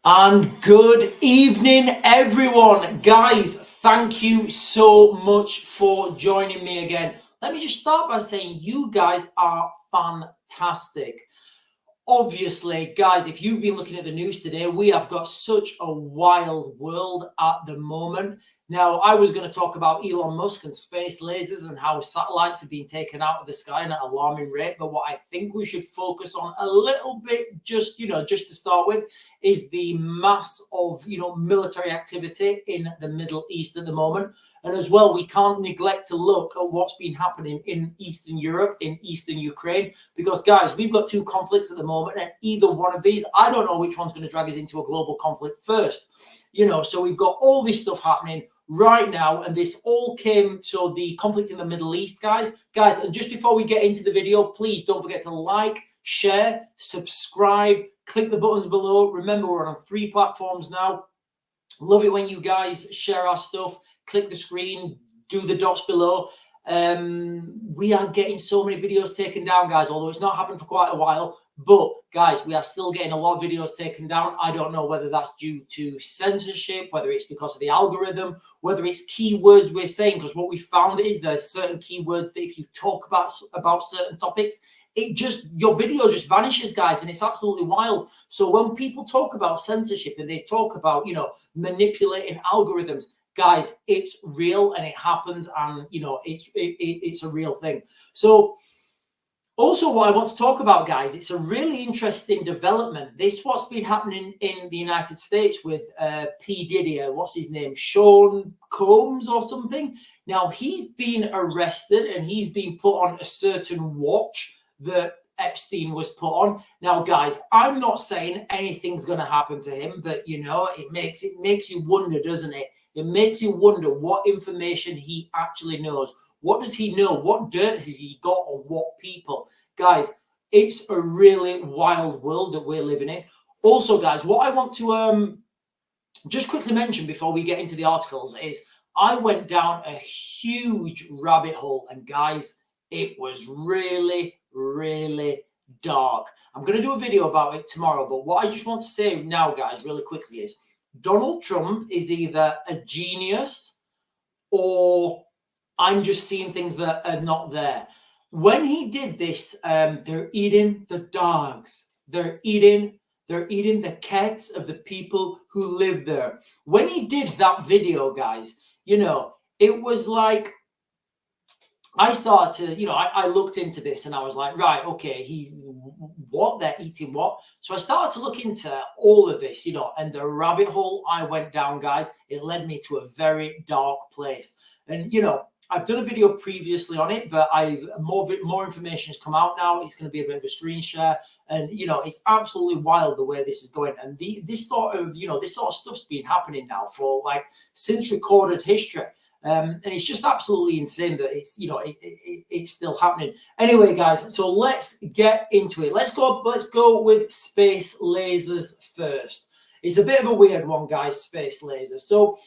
And good evening, everyone. Guys, thank you so much for joining me again. Let me just start by saying you guys are fantastic. Obviously, guys, if you've been looking at the news today, we have got such a wild world at the moment. Now, I was going to talk about Elon Musk and space lasers and how satellites have been taken out of the sky at an alarming rate. But what I think we should focus on a little bit, just to start with, is the mass of, military activity in the Middle East at the moment. And as well, we can't neglect to look at what's been happening in Eastern Europe, in Eastern Ukraine, because, guys, we've got two conflicts at the moment, and either one of these, I don't know which one's going to drag us into a global conflict first. So we've got all this stuff happening right now, and this all came, so the conflict in the Middle East, guys, and just before we get into the video, please don't forget to like, share, subscribe, click the buttons below. Remember, we're on 3 platforms now. Love it when you guys share our stuff. Click the screen, do the dots below. We are getting so many videos taken down, guys, although it's not happened for quite a while. But, guys, we are still getting a lot of videos taken down. I don't know whether that's due to censorship, whether it's because of the algorithm, whether it's keywords we're saying, because what we found is there's certain keywords that if you talk about certain topics, your video just vanishes, guys, and it's absolutely wild. So when people talk about censorship and they talk about, manipulating algorithms, guys, it's real and it happens, and it's a real thing. So also, what I want to talk about, guys, it's a really interesting development. This what's been happening in the United States with Didia, what's his name, Sean Combs or something. Now, he's been arrested and he's been put on a certain watch that Epstein was put on. Now, guys, I'm not saying anything's going to happen to him, but, it makes you wonder, doesn't it? It makes you wonder what information he actually knows. What does he know? What dirt has he got on what people? Guys, it's a really wild world that we're living in. Also, guys, what I want to just quickly mention before we get into the articles is I went down a huge rabbit hole, and guys, it was really, really dark. I'm going to do a video about it tomorrow, but what I just want to say now, guys, really quickly is Donald Trump is either a genius or I'm just seeing things that are not there. When he did this, they're eating the dogs. They're eating the cats of the people who live there. When he did that video, guys, it was like, I started to, I looked into this and I was like, right, okay, they're eating what? So I started to look into all of this, and the rabbit hole I went down, guys, it led me to a very dark place. And, I've done a video previously on it, but more information has come out now. It's going to be a bit of a screen share, and it's absolutely wild the way this is going. And this sort of stuff's been happening now for since recorded history. And it's just absolutely insane that it's still happening. Anyway, guys, so let's get into it. Let's go with space lasers first. It's a bit of a weird one, guys, space lasers. So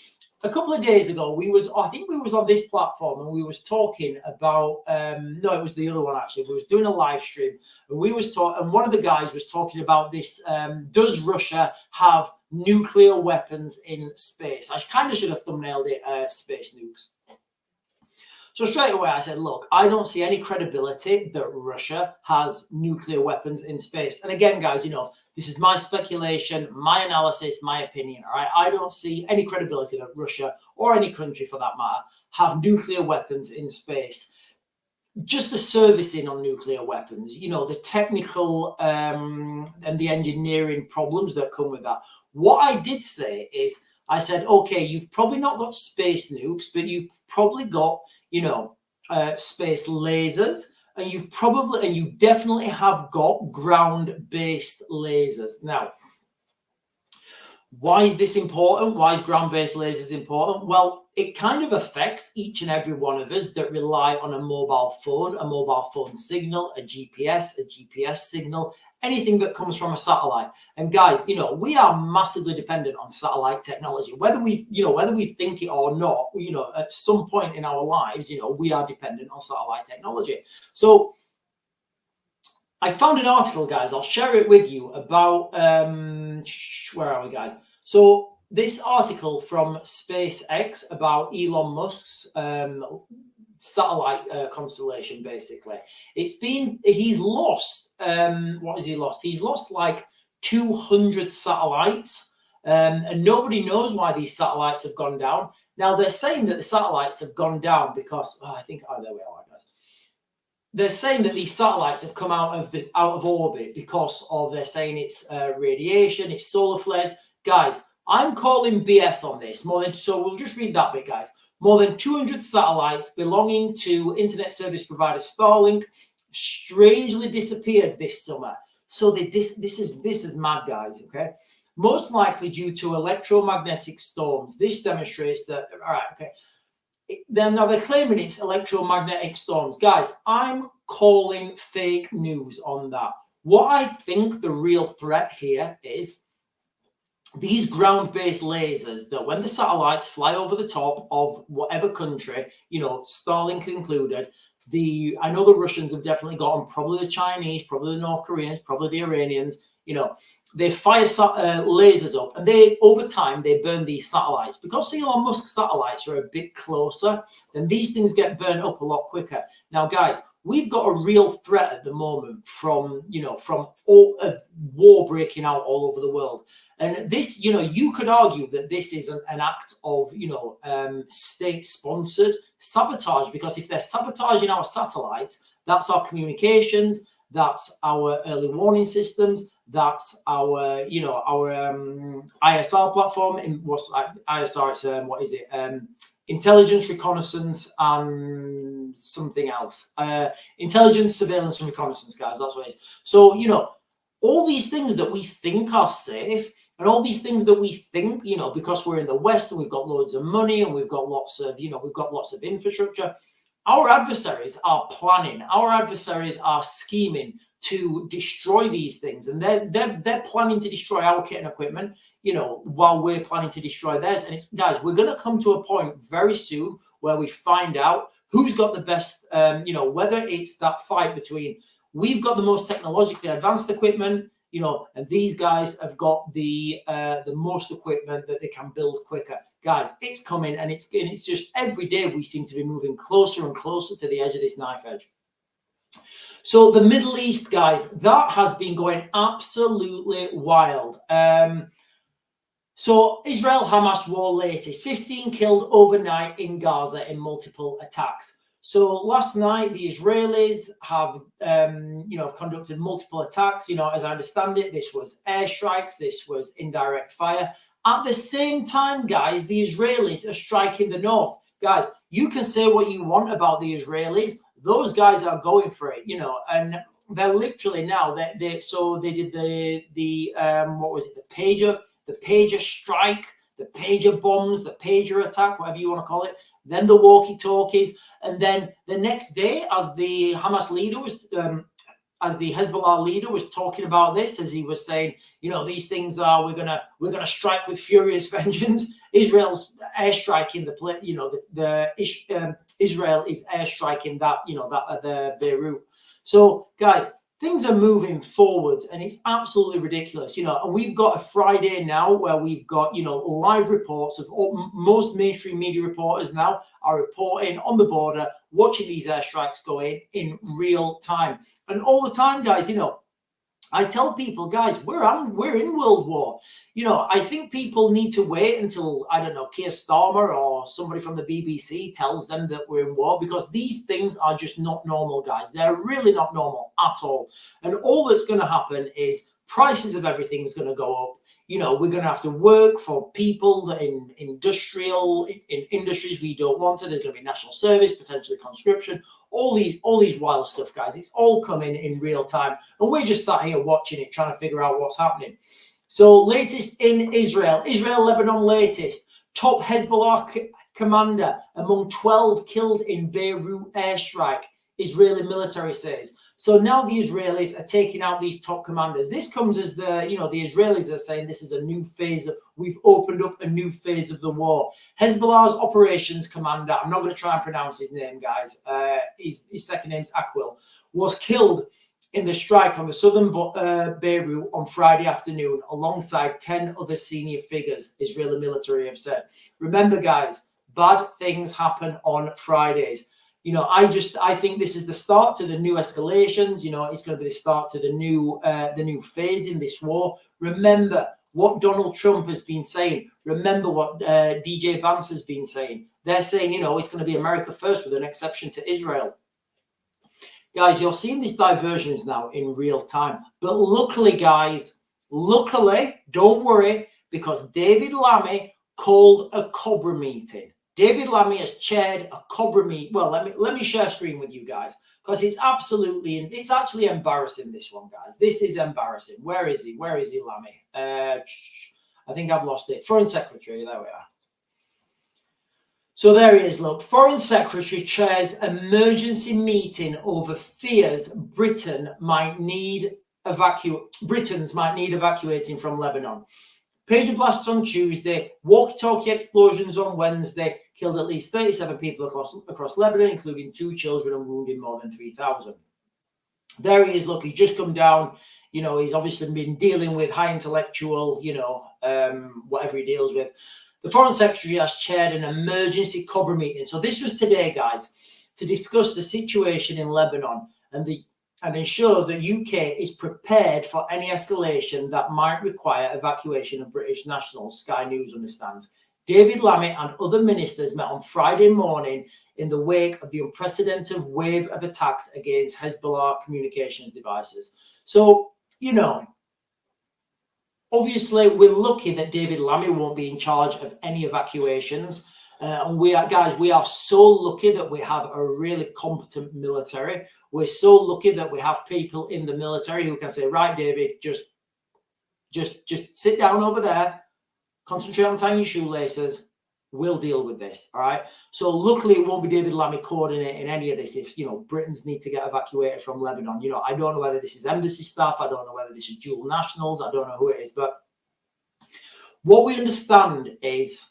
a couple of days ago, I think we was on this platform and we was talking about, no, it was the other one actually. We was doing a live stream and and one of the guys was talking about this, does Russia have nuclear weapons in space? I kind of should have thumbnailed it, space nukes. So straight away I said, look, I don't see any credibility that Russia has nuclear weapons in space. And again, guys, this is my speculation, my analysis, my opinion, all right? I don't see any credibility that Russia, or any country for that matter, have nuclear weapons in space. Just the servicing on nuclear weapons, the technical and the engineering problems that come with that. What I did say is, I said, okay, you've probably not got space nukes, but you've probably got, space lasers, and you definitely have got ground-based lasers. Now, why is this important? Why is ground-based lasers important? Well, it kind of affects each and every one of us that rely on a mobile phone signal, a GPS signal, anything that comes from a satellite. And guys, we are massively dependent on satellite technology, whether we think it or not, at some point in our lives, we are dependent on satellite technology. So I found an article, guys. I'll share it with you about where are we, guys? So this article from SpaceX about Elon Musk's satellite constellation. Basically, he's lost. What has he lost? He's lost like 200 satellites. And nobody knows why these satellites have gone down. Now they're saying that the satellites have gone down because there we are, guys. They're saying that these satellites have come out of orbit because of, they're saying it's radiation, it's solar flares. Guys, I'm calling BS on this. So we'll just read that bit, guys. More than 200 satellites belonging to internet service provider Starlink strangely disappeared this summer. So this is mad, guys. Okay. Most likely due to electromagnetic storms. This demonstrates that, all right, okay. Now they're claiming it's electromagnetic storms. Guys, I'm calling fake news on that. What I think the real threat here is these ground-based lasers that when the satellites fly over the top of whatever country, Starlink included, I know the Russians have definitely got them, probably the Chinese, probably the North Koreans, probably the Iranians, they fire lasers up, and over time they burn these satellites. Because Elon Musk satellites are a bit closer, then these things get burned up a lot quicker. Now, guys, we've got a real threat at the moment from a war breaking out all over the world. And this, you could argue that this is an act of, state-sponsored sabotage, because if they're sabotaging our satellites, that's our communications, that's our early warning systems, that's our, ISR platform. ISR? It's intelligence, reconnaissance, and something else. Intelligence, surveillance, and reconnaissance, guys. That's what it is. So, all these things that we think are safe, and all these things that we think, because we're in the West and we've got loads of money and we've got lots of, infrastructure. Our adversaries are planning. Our adversaries are scheming to destroy these things, and they're planning to destroy our kit and equipment, while we're planning to destroy theirs. And guys, we're going to come to a point very soon where we find out who's got the best, whether it's that fight between we've got the most technologically advanced equipment, and these guys have got the most equipment that they can build quicker. Guys, it's coming, and it's just every day we seem to be moving closer and closer to the edge of this knife edge. So the Middle East, guys, that has been going absolutely wild. So Israel-Hamas war latest, 15 killed overnight in Gaza in multiple attacks. So last night, the Israelis have, conducted multiple attacks. As I understand it, this was airstrikes, this was indirect fire. At the same time, guys, the Israelis are striking the north. Guys, you can say what you want about the Israelis. Those guys are going for it, and they're literally now, they did the pager strike, the pager bombs, the pager attack, whatever you want to call it, then the walkie-talkies, and then the next day, as the Hamas leader was, as the Hezbollah leader was talking about this, as he was saying, these things are, we're gonna strike with furious vengeance. Israel's airstriking Israel is airstriking the Beirut. So, guys, things are moving forwards, and it's absolutely ridiculous. And we've got a Friday now where we've got, live reports of most mainstream media reporters now are reporting on the border, watching these airstrikes go in real time. And all the time, guys, I tell people, guys, we're in World War. I think people need to wait until, I don't know, Keir Starmer or somebody from the BBC tells them that we're in war, because these things are just not normal, guys. They're really not normal at all. And all that's going to happen is prices of everything is going to go up. We're going to have to work for people that in industries we don't want to. There's going to be national service, potentially conscription, all these wild stuff, guys. It's all coming in real time, and we're just sat here watching it, trying to figure out what's happening. So, latest in Israel, Lebanon latest. Top Hezbollah commander among 12 killed in Beirut airstrike, Israeli military says. So now the Israelis are taking out these top commanders. This comes as the Israelis are saying this is a new phase. We've opened up a new phase of the war. Hezbollah's operations commander, I'm not going to try and pronounce his name, guys. His second name's Akwil, was killed in the strike on the southern Beirut on Friday afternoon, alongside 10 other senior figures, Israeli military have said. Remember, guys, bad things happen on Fridays. I think this is the start to the new escalations. It's going to be the start to the new phase in this war. Remember what Donald Trump has been saying. Remember what DJ Vance has been saying. They're saying, it's going to be America first with an exception to Israel. Guys, you're seeing these diversions now in real time. But luckily, guys, don't worry, because David Lammy called a Cobra meeting. David Lammy has chaired a Cobra meeting. Well, let me share screen with you guys, because it's actually embarrassing, this one, guys. This is embarrassing. Where is he, Lammy? I think I've lost it. Foreign Secretary, there we are. So there he is, look. Foreign Secretary chairs emergency meeting over fears Britons might need evacuating from Lebanon. Pager blasts on Tuesday, walkie-talkie explosions on Wednesday, killed at least 37 people across Lebanon, including 2 children, and wounded more than 3,000. There he is, look, he's just come down. He's obviously been dealing with high intellectual, whatever he deals with. The Foreign Secretary has chaired an emergency Cobra meeting. So this was today, guys, to discuss the situation in Lebanon and ensure the UK is prepared for any escalation that might require evacuation of British nationals, Sky News understands. David Lammy and other ministers met on Friday morning in the wake of the unprecedented wave of attacks against Hezbollah communications devices. So, obviously, we're lucky that David Lammy won't be in charge of any evacuations. And we are so lucky that we have a really competent military. We're so lucky that we have people in the military who can say, right, David, just sit down over there, concentrate on tying your shoelaces. We'll deal with this. All right. So luckily, it won't be David Lammy coordinating any of this. If Britons need to get evacuated from Lebanon, I don't know whether this is embassy staff. I don't know whether this is dual nationals. I don't know who it is. But what we understand is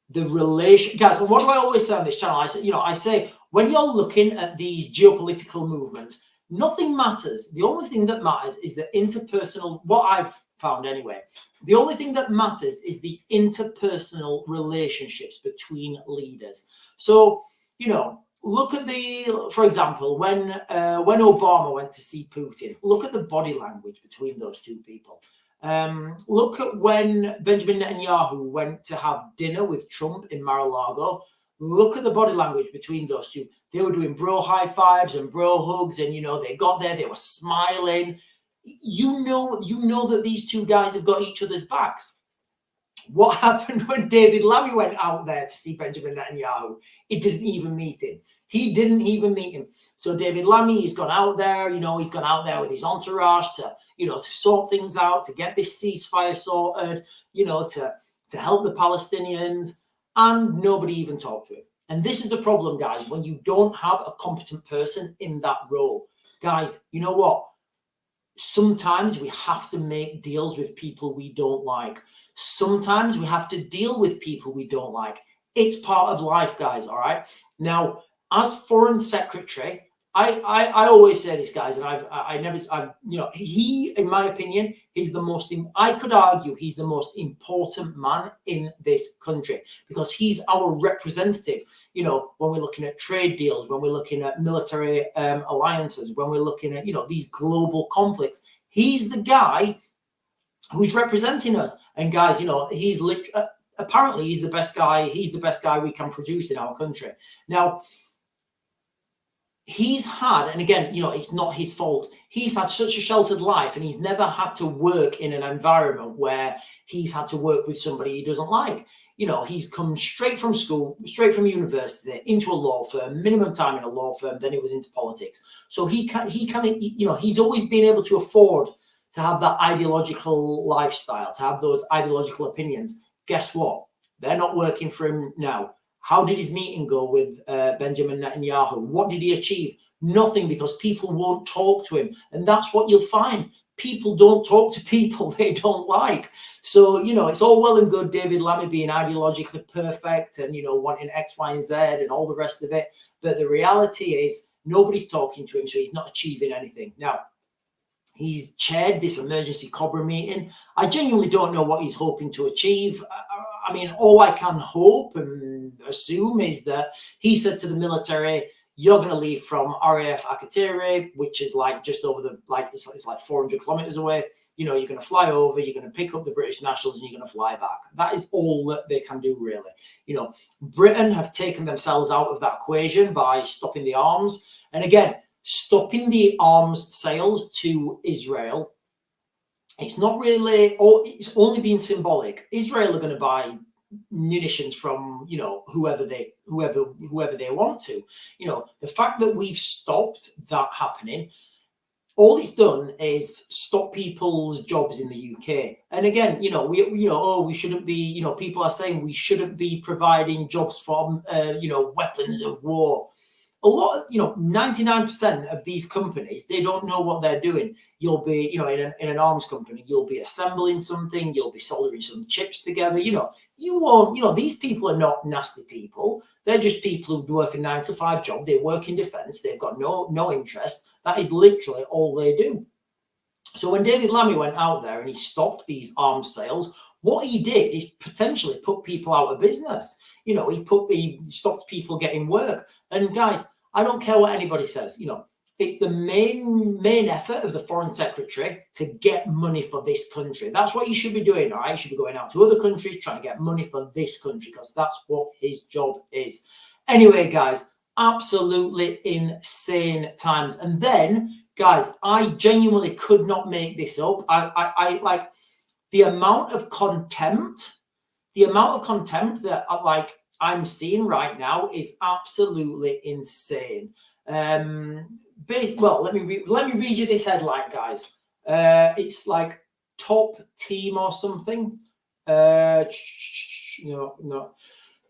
the relation, guys. And what do I always say on this channel? I say when you're looking at these geopolitical movements, nothing matters. The only thing that matters is the interpersonal. What I've found anyway. The only thing that matters is the interpersonal relationships between leaders. So, look at for example, when Obama went to see Putin, look at the body language between those two people. Look at when Benjamin Netanyahu went to have dinner with Trump in Mar-a-Lago. Look at the body language between those two. They were doing bro high fives and bro hugs, and they got there, they were smiling. You know that these two guys have got each other's backs. What happened when David Lammy went out there to see Benjamin Netanyahu? He didn't even meet him. So David Lammy, he's gone out there, he's gone out there with his entourage to sort things out, to get this ceasefire sorted, to help the Palestinians, and nobody even talked to him. And this is the problem, guys, when you don't have a competent person in that role. Guys, you know what? Sometimes we have to make deals with people we don't like. Sometimes we have to deal with people we don't like. It's part of life, guys, all right? Now, as Foreign Secretary, I always say this, guys, and he, in my opinion, I could argue he's the most important man in this country, because he's our representative, when we're looking at trade deals, when we're looking at military alliances, when we're looking at, these global conflicts. He's the guy who's representing us. And guys, he's apparently he's the best guy. He's the best guy we can produce in our country. Now, he's had, and again, it's not his fault. He's had such a sheltered life, and he's never had to work in an environment where he's had to work with somebody he doesn't like. He's come straight from school, straight from university, into a law firm, minimum time in a law firm, then he was into politics. So he's always been able to afford to have that ideological lifestyle, to have those ideological opinions. Guess what? They're not working for him now. How did his meeting go with Benjamin Netanyahu? What did he achieve? Nothing, because people won't talk to him. And that's what you'll find. People don't talk to people they don't like. So, it's all well and good David Lammy being ideologically perfect and, wanting X, Y, and Z and all the rest of it. But the reality is nobody's talking to him, so he's not achieving anything. Now, He's chaired this emergency Cobra meeting. I genuinely don't know what he's hoping to achieve. I mean, all I can hope and assume is that he said to the military, you're going to leave from RAF Akatere, which is like just over the, like, it's like 400 kilometers away. You know, you're going to fly over, you're going to pick up the British nationals, and you're going to fly back. That is all that they can do, really. You know, Britain have taken themselves out of that equation by stopping the arms. And again, stopping the arms sales to Israel, it's not really, or it's only been symbolic. Israel are going to buy munitions from, you know, whoever they want to. You know, the fact that we've stopped that happening, all it's done is stop people's jobs in the UK. And again, you know, we shouldn't be, you know, people are saying we shouldn't be providing jobs for, you know, weapons of war. A lot of, you know, 99% of these companies, they don't know what they're doing. You'll be, you know, in an arms company, you'll be assembling something, you'll be soldering some chips together. You know, you won't, you know, these people are not nasty people. They're just people who work a 9-to-5 job. They work in defense. They've got no interest. That is literally all they do. So when David Lammy went out there and he stopped these arms sales, what he did is potentially put people out of business. You know, he stopped people getting work. And guys, I don't care what anybody says. You know, it's the main effort of the foreign secretary to get money for this country. That's what you should be doing, all right? You should be going out to other countries, trying to get money for this country, because that's what his job is. Anyway, guys, absolutely insane times. And then, guys, I genuinely could not make this up. I like the amount of contempt that I'm seeing right now is absolutely insane. Well, let me read you this headline, guys. It's like top team or something. No.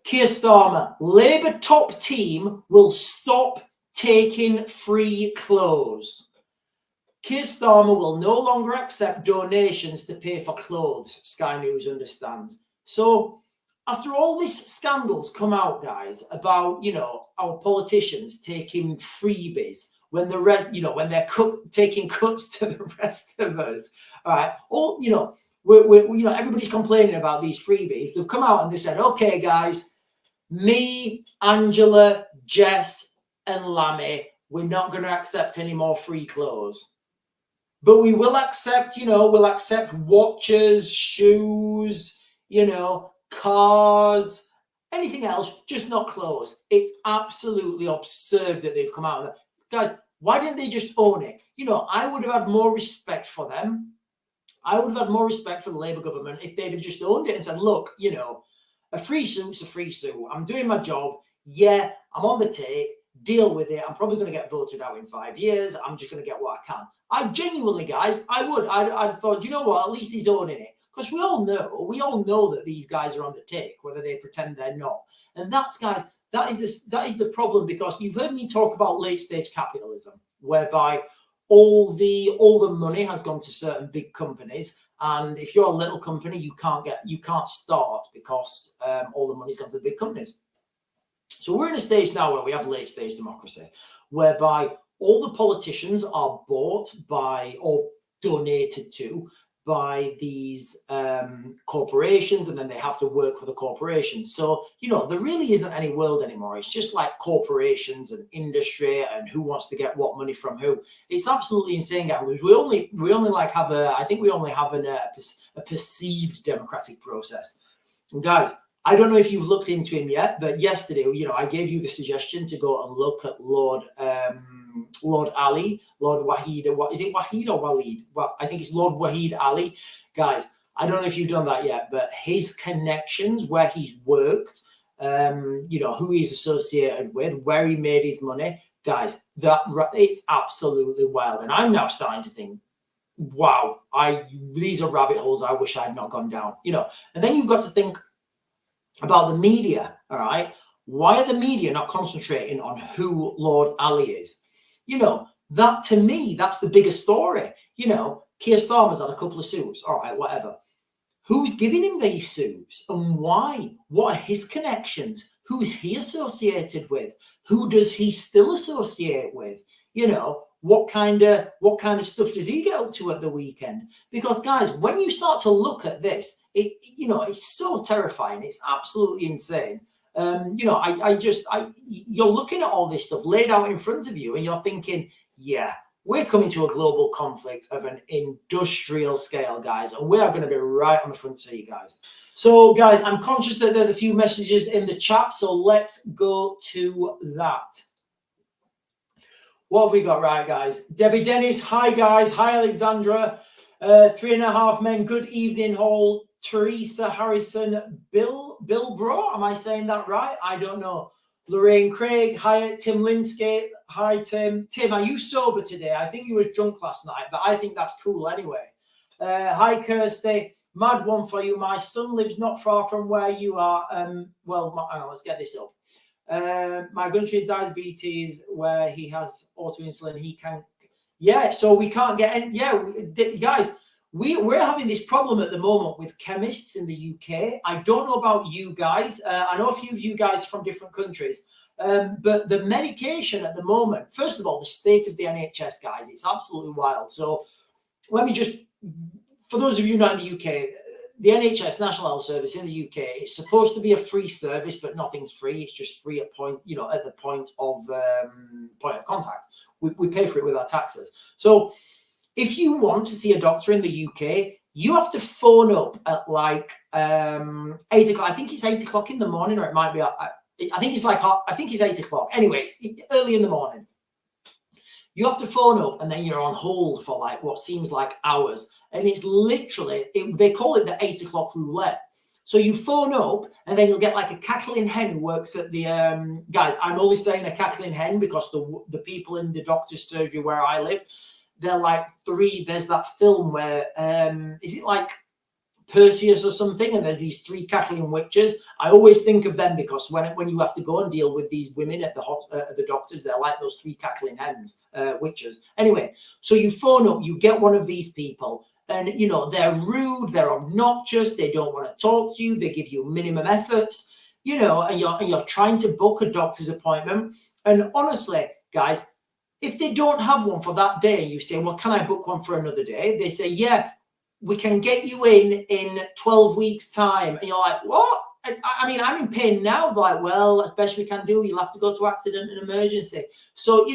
Keir Starmer, Labour top team will stop taking free clothes. Keir Starmer will no longer accept donations to pay for clothes, Sky News understands. So after all these scandals come out, guys, about, you know, our politicians taking freebies when the rest, you know, when they're taking cuts to the rest of us, all right, all, you know, you know, everybody's complaining about these freebies. They've come out and they said, okay, guys, me, Angela, Jess, and Lammy, we're not going to accept any more free clothes. But we will accept, you know, we'll accept watches, shoes, you know, cars, anything else, just not clothes. It's absolutely absurd that they've come out of that. Guys, why didn't they just own it? You know, I would have had more respect for them. I would have had more respect for the Labour government if they'd have just owned it and said, look, you know, a free suit's a free suit. I'm doing my job. Yeah, I'm on the take. Deal with it. I'm probably going to get voted out in 5 years. I'm just going to get what I can. I genuinely, guys, I'd thought, you know what, at least he's owning it. Because we all know that these guys are on the take, whether they pretend they're not. And that's, guys, that is the problem, because you've heard me talk about late stage capitalism, whereby all the money has gone to certain big companies. And if you're a little company, you can't start because all the money's gone to the big companies. So we're in a stage now where we have late stage democracy, whereby all the politicians are bought by or donated to by these corporations, and then they have to work for the corporations. So, you know, there really isn't any world anymore. It's just like corporations and industry and who wants to get what money from who. It's absolutely insane, guys. We only like have I think we only have a perceived democratic process. And guys, I don't know if you've looked into him yet, but yesterday, you know, I gave you the suggestion to go and look at Lord Ali, Lord Wahid. What is it, Wahid or Walid? Well, I think it's Lord Wahid Ali. Guys, I don't know if you've done that yet, but his connections, where he's worked, you know, who he's associated with, where he made his money, guys, it's absolutely wild. And I'm now starting to think, wow, these are rabbit holes I wish I had not gone down, you know. And then you've got to think about the media, all right? Why are the media not concentrating on who Lord Ali is? You know, that, to me, that's the bigger story. You know, Keir Starmer's had a couple of suits, all right, whatever. Who's giving him these suits and why? What are his connections? Who is he associated with? Who does he still associate with? You know, what kind of stuff does he get up to at the weekend? Because guys, when you start to look at this, it's so terrifying. It's absolutely insane. You're looking at all this stuff laid out in front of you, and you're thinking, yeah, we're coming to a global conflict of an industrial scale, guys, and we are going to be right on the front seat, guys. So, guys, I'm conscious that there's a few messages in the chat, so let's go to that. What have we got right, guys? Debbie Dennis, hi, guys. Hi, Alexandra. 3.5 Men, good evening, Hall. Teresa Harrison, Bill Bro, am I saying that right? I don't know. Lorraine Craig, hi, Tim Linsky. Hi, Tim. Tim, are you sober today? I think you were drunk last night, but I think that's cool anyway. Hi, Kirsty. Mad one for you. My son lives not far from where you are. Hang on, let's get this up. My country diabetes, where he has auto-insulin, he can, so we can't get in. Guys, we're having this problem at the moment with chemists in the UK. I don't know about you guys. I know a few of you guys from different countries, but the medication at the moment, first of all, the state of the NHS, guys, it's absolutely wild. So let me just, for those of you not in the UK, the NHS, National Health Service in the UK, it's supposed to be a free service, but nothing's free. It's just free at the point of contact. We pay for it with our taxes. So if you want to see a doctor in the UK, you have to phone up at like 8 o'clock. I think it's 8 o'clock in the morning, or it might be. I think it's 8 o'clock. Anyway, it's early in the morning. You have to phone up, and then you're on hold for like what seems like hours. And it's literally, they call it the 8 o'clock roulette. So you phone up, and then you'll get like a cackling hen who works at the, guys, I'm only saying a cackling hen because the people in the doctor's surgery where I live, they're like three. There's that film where, is it like Perseus or something? And there's these three cackling witches. I always think of them because when you have to go and deal with these women at the doctors, they're like those three cackling hens, witches. Anyway, so you phone up, you get one of these people, and they're rude, they're obnoxious, they don't want to talk to you, they give you minimum efforts, and you're trying to book a doctor's appointment. And honestly, guys, if they don't have one for that day, you say, well, can I book one for another day? They say, yeah, we can get you in 12 weeks time. And you're like, what? I mean, I'm in pain now. They're like, well, as best we can do, you'll have to go to accident and emergency. So,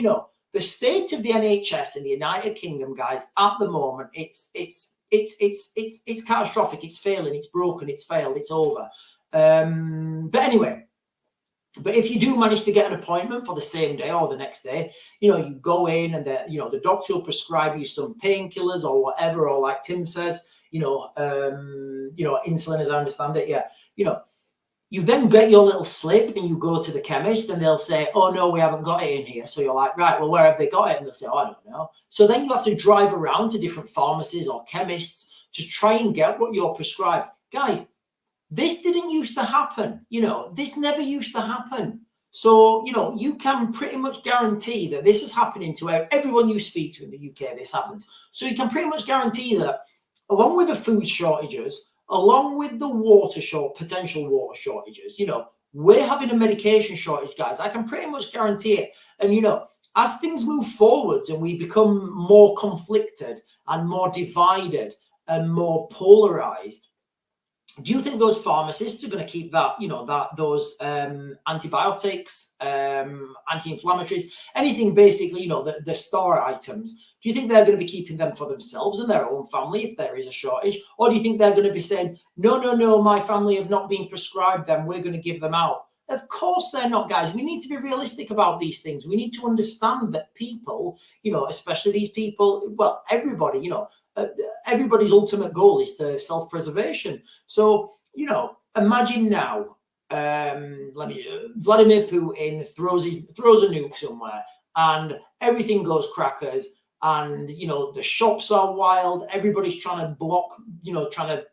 the state of the NHS in the United Kingdom, guys, at the moment, it's catastrophic. It's failing. It's broken. It's failed. It's over. But anyway, but if you do manage to get an appointment for the same day or the next day, you go in, and the doctor will prescribe you some painkillers or whatever, or like Tim says, insulin, as I understand it. Yeah, you then get your little slip and you go to the chemist, and they'll say, oh, no, we haven't got it in here. So you're like, right, well, where have they got it? And they'll say, oh, I don't know. So then you have to drive around to different pharmacies or chemists to try and get what you're prescribed. Guys, this didn't used to happen. This never used to happen. So, you can pretty much guarantee that this is happening to everyone you speak to in the UK. This happens. So you can pretty much guarantee that, along with the food shortages, along with the potential water shortages, we're having a medication shortage, guys. I can pretty much guarantee it. And, as things move forwards and we become more conflicted and more divided and more polarized, do you think those pharmacists are going to keep that, those antibiotics, anti-inflammatories, anything basically, the store items? Do you think they're going to be keeping them for themselves and their own family if there is a shortage? Or do you think they're going to be saying, no, my family have not been prescribed them, we're going to give them out? Of course they're not, guys. We need to be realistic about these things. We need to understand that people, especially these people, well, everybody, everybody's ultimate goal is to self-preservation. So, imagine now, Vladimir Putin throws a nuke somewhere, and everything goes crackers, and the shops are wild. Everybody's trying to block, trying to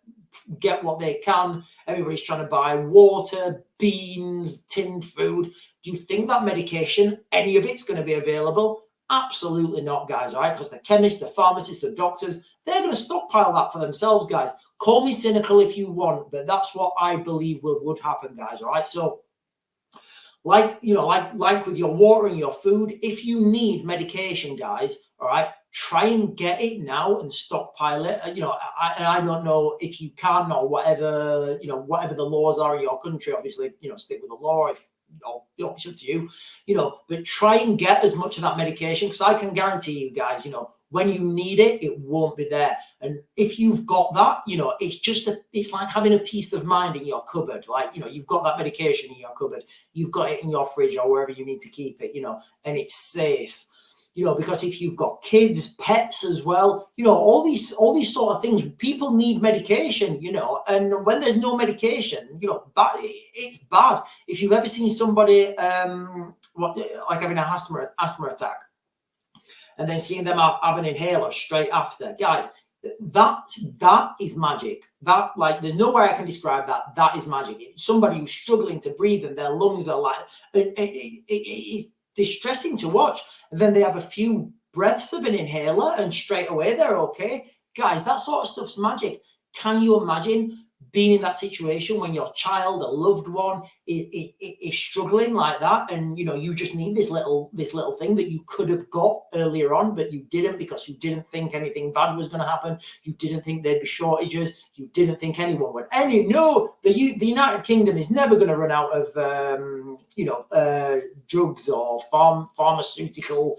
get what they can. Everybody's trying to buy water, beans, tinned food. Do you think that medication, any of it's going to be available? Absolutely not, guys. All right, because the chemists, the pharmacists, the doctors, they're going to stockpile that for themselves, guys. Call me cynical if you want, but that's what I believe would happen, guys. All right, so like with your water and your food, if you need medication, guys, all right, try and get it now and stockpile it. I don't know if you can or whatever, whatever the laws are in your country. Obviously, stick with the law. If it's up to you, but try and get as much of that medication, because I can guarantee you guys, when you need it, it won't be there. And if you've got that, it's like having a peace of mind in your cupboard. Like, you've got that medication in your cupboard, you've got it in your fridge or wherever you need to keep it, and it's safe. Because if you've got kids, pets as well, all these sort of things, people need medication, and when there's no medication, it's bad. If you've ever seen somebody like having an asthma attack, and then seeing them have an inhaler straight after, guys, that is magic. That, like, there's no way I can describe that. That is magic. Somebody who's struggling to breathe and their lungs are like, it's distressing to watch. And then they have a few breaths of an inhaler and straight away they're okay. Guys, that sort of stuff's magic. Can you imagine being in that situation when your child, a loved one, is struggling like that, and you just need this little thing that you could have got earlier on, but you didn't, because you didn't think anything bad was going to happen. You didn't think there'd be shortages. You didn't think anyone would. The United Kingdom is never going to run out of drugs or pharmaceutical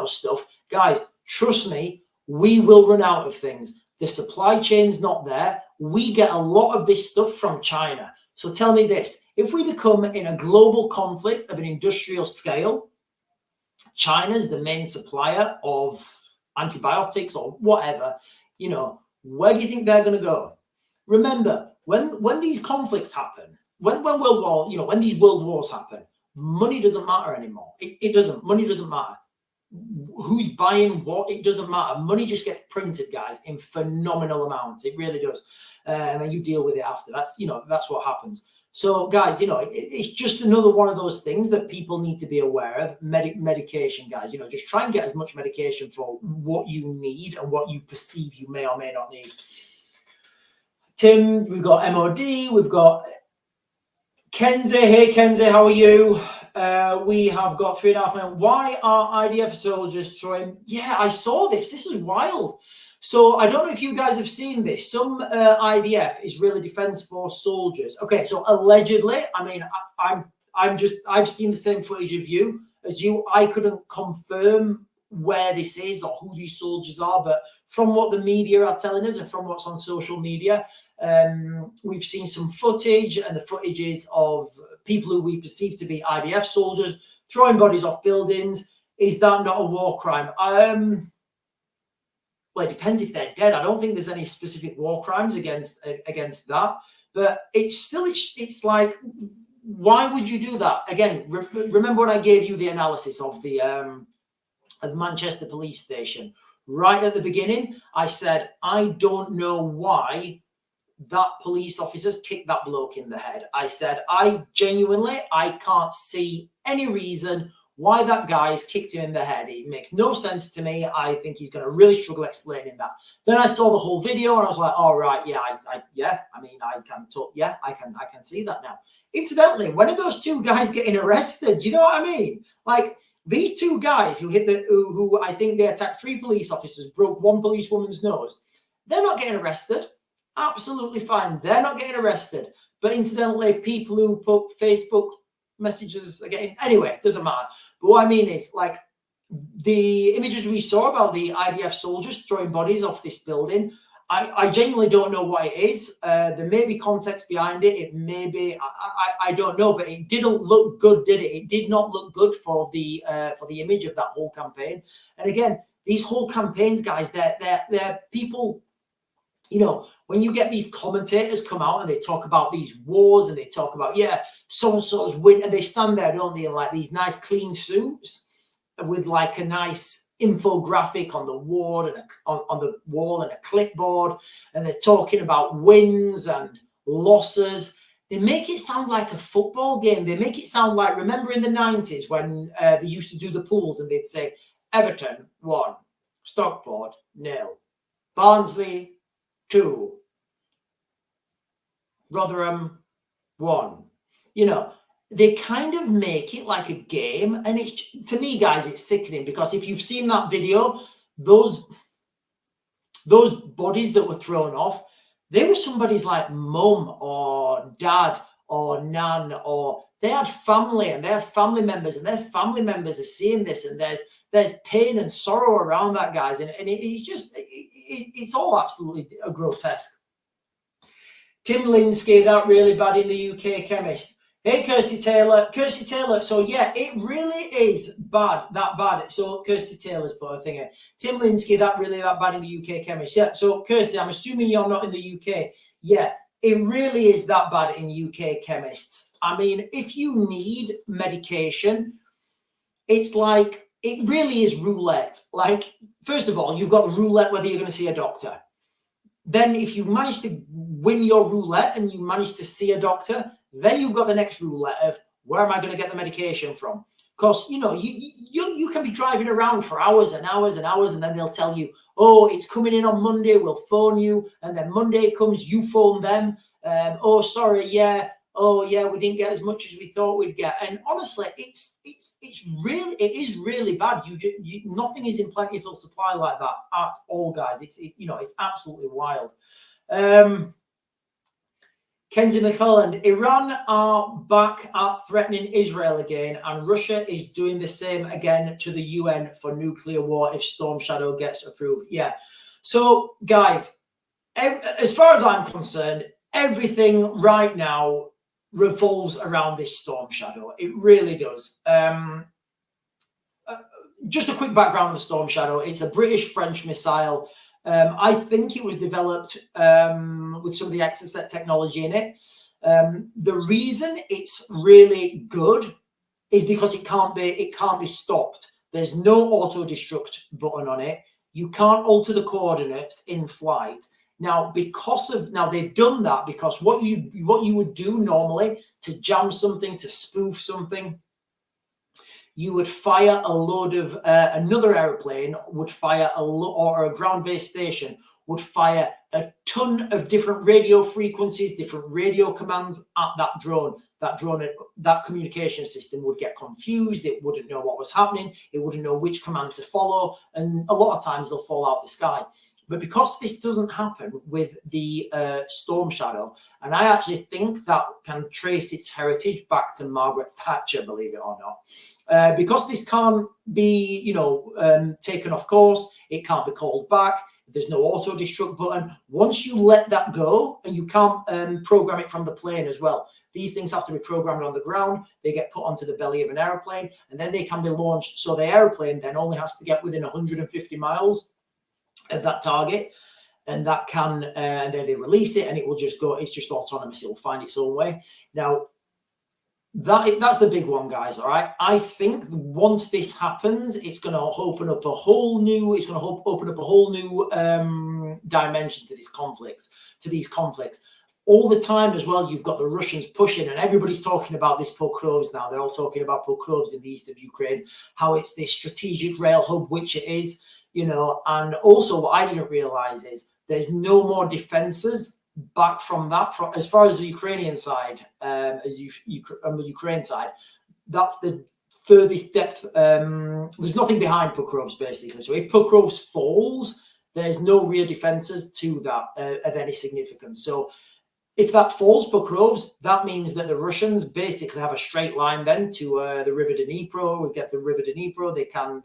stuff. Guys, trust me, we will run out of things. The supply chain's not there. We get a lot of this stuff from China. So tell me this, if we become in a global conflict of an industrial scale, China's the main supplier of antibiotics or whatever, where do you think they're going to go? Remember, when these conflicts happen, when World War, when these world wars happen, money doesn't matter anymore. It doesn't. Money doesn't matter. Who's buying what, it doesn't matter. Money just gets printed, guys, in phenomenal amounts. It really does. And you deal with it after. That's what happens. So, guys, it's just another one of those things that people need to be aware of. Medication, guys, just try and get as much medication for what you need and what you perceive you may or may not need. Tim, we've got MOD, we've got Kenzie. Hey, Kenzie, how are you? We have got 3.5 million. Why are IDF soldiers throwing? Yeah, I saw this. This is wild. So I don't know if you guys have seen this. Some IDF, Israeli Defense Force soldiers. Okay, so allegedly, I mean, I've seen the same footage of you as you. I couldn't confirm where this is or who these soldiers are, but from what the media are telling us and from what's on social media, we've seen some footage, and the footage is of people who we perceive to be IDF soldiers throwing bodies off buildings. Is that not a war crime? Well, it depends if they're dead. I don't think there's any specific war crimes against that, but it's like, why would you do that? Again, remember when I gave you the analysis of the Manchester police station right at the beginning? I said, I don't know why that police officers kicked that bloke in the head. I said, I can't see any reason why that guy's kicked him in the head. It makes no sense to me. I think he's going to really struggle explaining that. Then I saw the whole video and I was like, all right, yeah, I can see that now. Incidentally, when are those two guys getting arrested? Do you know what I mean? Like, these two guys who I think they attacked 3 police officers, broke 1 policewoman's nose, they're not getting arrested. Absolutely fine. They're not getting arrested. But incidentally, people who put Facebook messages are getting, anyway, it doesn't matter. But what I mean is, like, the images we saw about the IDF soldiers throwing bodies off this building, I genuinely don't know what it is. There may be context behind it. It may be, I don't know, but it didn't look good, did it? It did not look good for the image of that whole campaign. And again, these whole campaigns, guys, they're people. When you get these commentators come out and they talk about these wars and they talk about, so-and-so's win, and they stand there, don't they, in like these nice clean suits with like a nice infographic on the wall and on the wall and a clipboard, and they're talking about wins and losses. They make it sound like a football game. They make it sound like, remember in the 90s when they used to do the pools and they'd say, Everton 1, Stockport 0, Barnsley 2, Rotherham 1. they kind of make it like a game, and it's, to me, guys, it's sickening, because if you've seen that video, those bodies that were thrown off, they were somebody's like mum or dad or nan, or they had family, and they had family members, and their family members are seeing this, and there's pain and sorrow around that, guys, and it's just, it's all absolutely grotesque. Tim Linsky, that really bad in the UK, Chemist. Hey, Kirsty Taylor. So yeah, it really is bad, that bad. So Kirsty Taylor's put a thing in. Tim Linsky, that bad in the UK, Chemist. Yeah, so Kirsty, I'm assuming you're not in the UK. Yeah, it really is that bad in UK, Chemists. I mean, if you need medication, it's like, it really is roulette. Like, first of all, you've got the roulette whether you're going to see a doctor. Then if you manage to win your roulette and you manage to see a doctor, then you've got the next roulette of, where am I going to get the medication from? Because, you know, you can be driving around for hours and hours and hours, and then they'll tell you, oh, it's coming in on Monday, we'll phone you. And then Monday comes, you phone them. Oh, sorry, yeah. Oh, yeah, we didn't get as much as we thought we'd get. And honestly, it is really bad. Nothing is in plentiful supply like that at all, guys. It's absolutely wild. Kenzie McClelland, Iran are back at threatening Israel again, and Russia is doing the same again to the UN for nuclear war if Storm Shadow gets approved. Yeah. So, guys, as far as I'm concerned, everything right now revolves around this Storm Shadow. It really does. Just a quick background on the Storm Shadow. It's a British-French missile. I think it was developed with some of the Exocet technology in it. The reason it's really good is because it can't be stopped. There's no auto-destruct button on it. You can't alter the coordinates in flight. Now, they've done that because what you would do normally to jam something, to spoof something, you would fire a load of another airplane would fire or a ground-based station would fire a ton of different radio frequencies, different radio commands at that drone. That communication system would get confused. It wouldn't know what was happening. It wouldn't know which command to follow, and a lot of times they'll fall out of the sky. But because this doesn't happen with the Storm Shadow, and I actually think that can trace its heritage back to Margaret Thatcher, believe it or not, because this can't be, taken off course, it can't be called back. There's no auto-destruct button. Once you let that go, and you can't program it from the plane as well. These things have to be programmed on the ground. They get put onto the belly of an airplane, and then they can be launched. So the airplane then only has to get within 150 miles of that target, and that can and then they release it, and it will just go. It's just autonomous. It will find its own way. Now, that's the big one, guys. All right. I think once this happens, it's going to open up a whole new. It's going to open up a whole new dimension to these conflicts. All the time as well, you've got the Russians pushing, and everybody's talking about this Pokrovsk now. They're all talking about Pokrovsk in the east of Ukraine, how it's this strategic rail hub, which it is. And also what I didn't realize is there's no more defenses back from that. As far as the Ukrainian side, on the Ukraine side, that's the furthest depth. There's nothing behind Pokrovsk, basically. So if Pokrovsk falls, there's no rear defenses to that of any significance. So if that falls, Pokrovsk, that means that the Russians basically have a straight line then to the River Dnipro. We get the River Dnipro. They can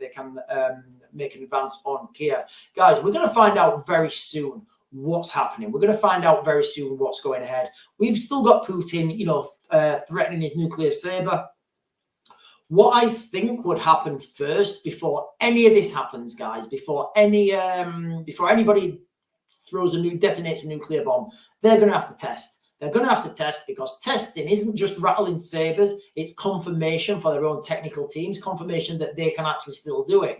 make an advance on Kiev. Guys, we're going to find out very soon what's happening. We're going to find out very soon what's going ahead. We've still got Putin, threatening his nuclear saber. What I think would happen first, before any of this happens, guys, before anybody detonates a nuclear bomb, they're going to have to test. They're going to have to test, because testing isn't just rattling sabers. It's confirmation for their own technical teams, confirmation that they can actually still do it.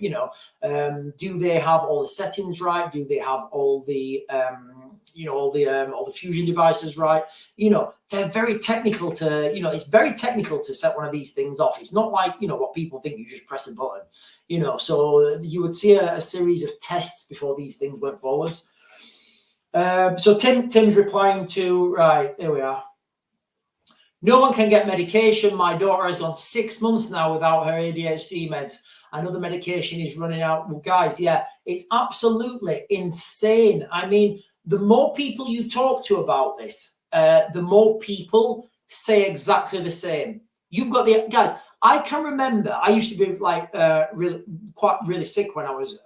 Do they have all the settings right? Do they have all the all the fusion devices right? They're very technical to. It's very technical to set one of these things off. It's not like what people think. You just press a button. So you would see a series of tests before these things went forwards. So Tim's replying to, right, here we are. No one can get medication. My daughter has gone 6 months now without her ADHD meds. Another medication is running out. Well, guys, yeah, it's absolutely insane. I mean, the more people you talk to about this, the more people say exactly the same. You've got the guys. I can remember I used to be like really sick when I was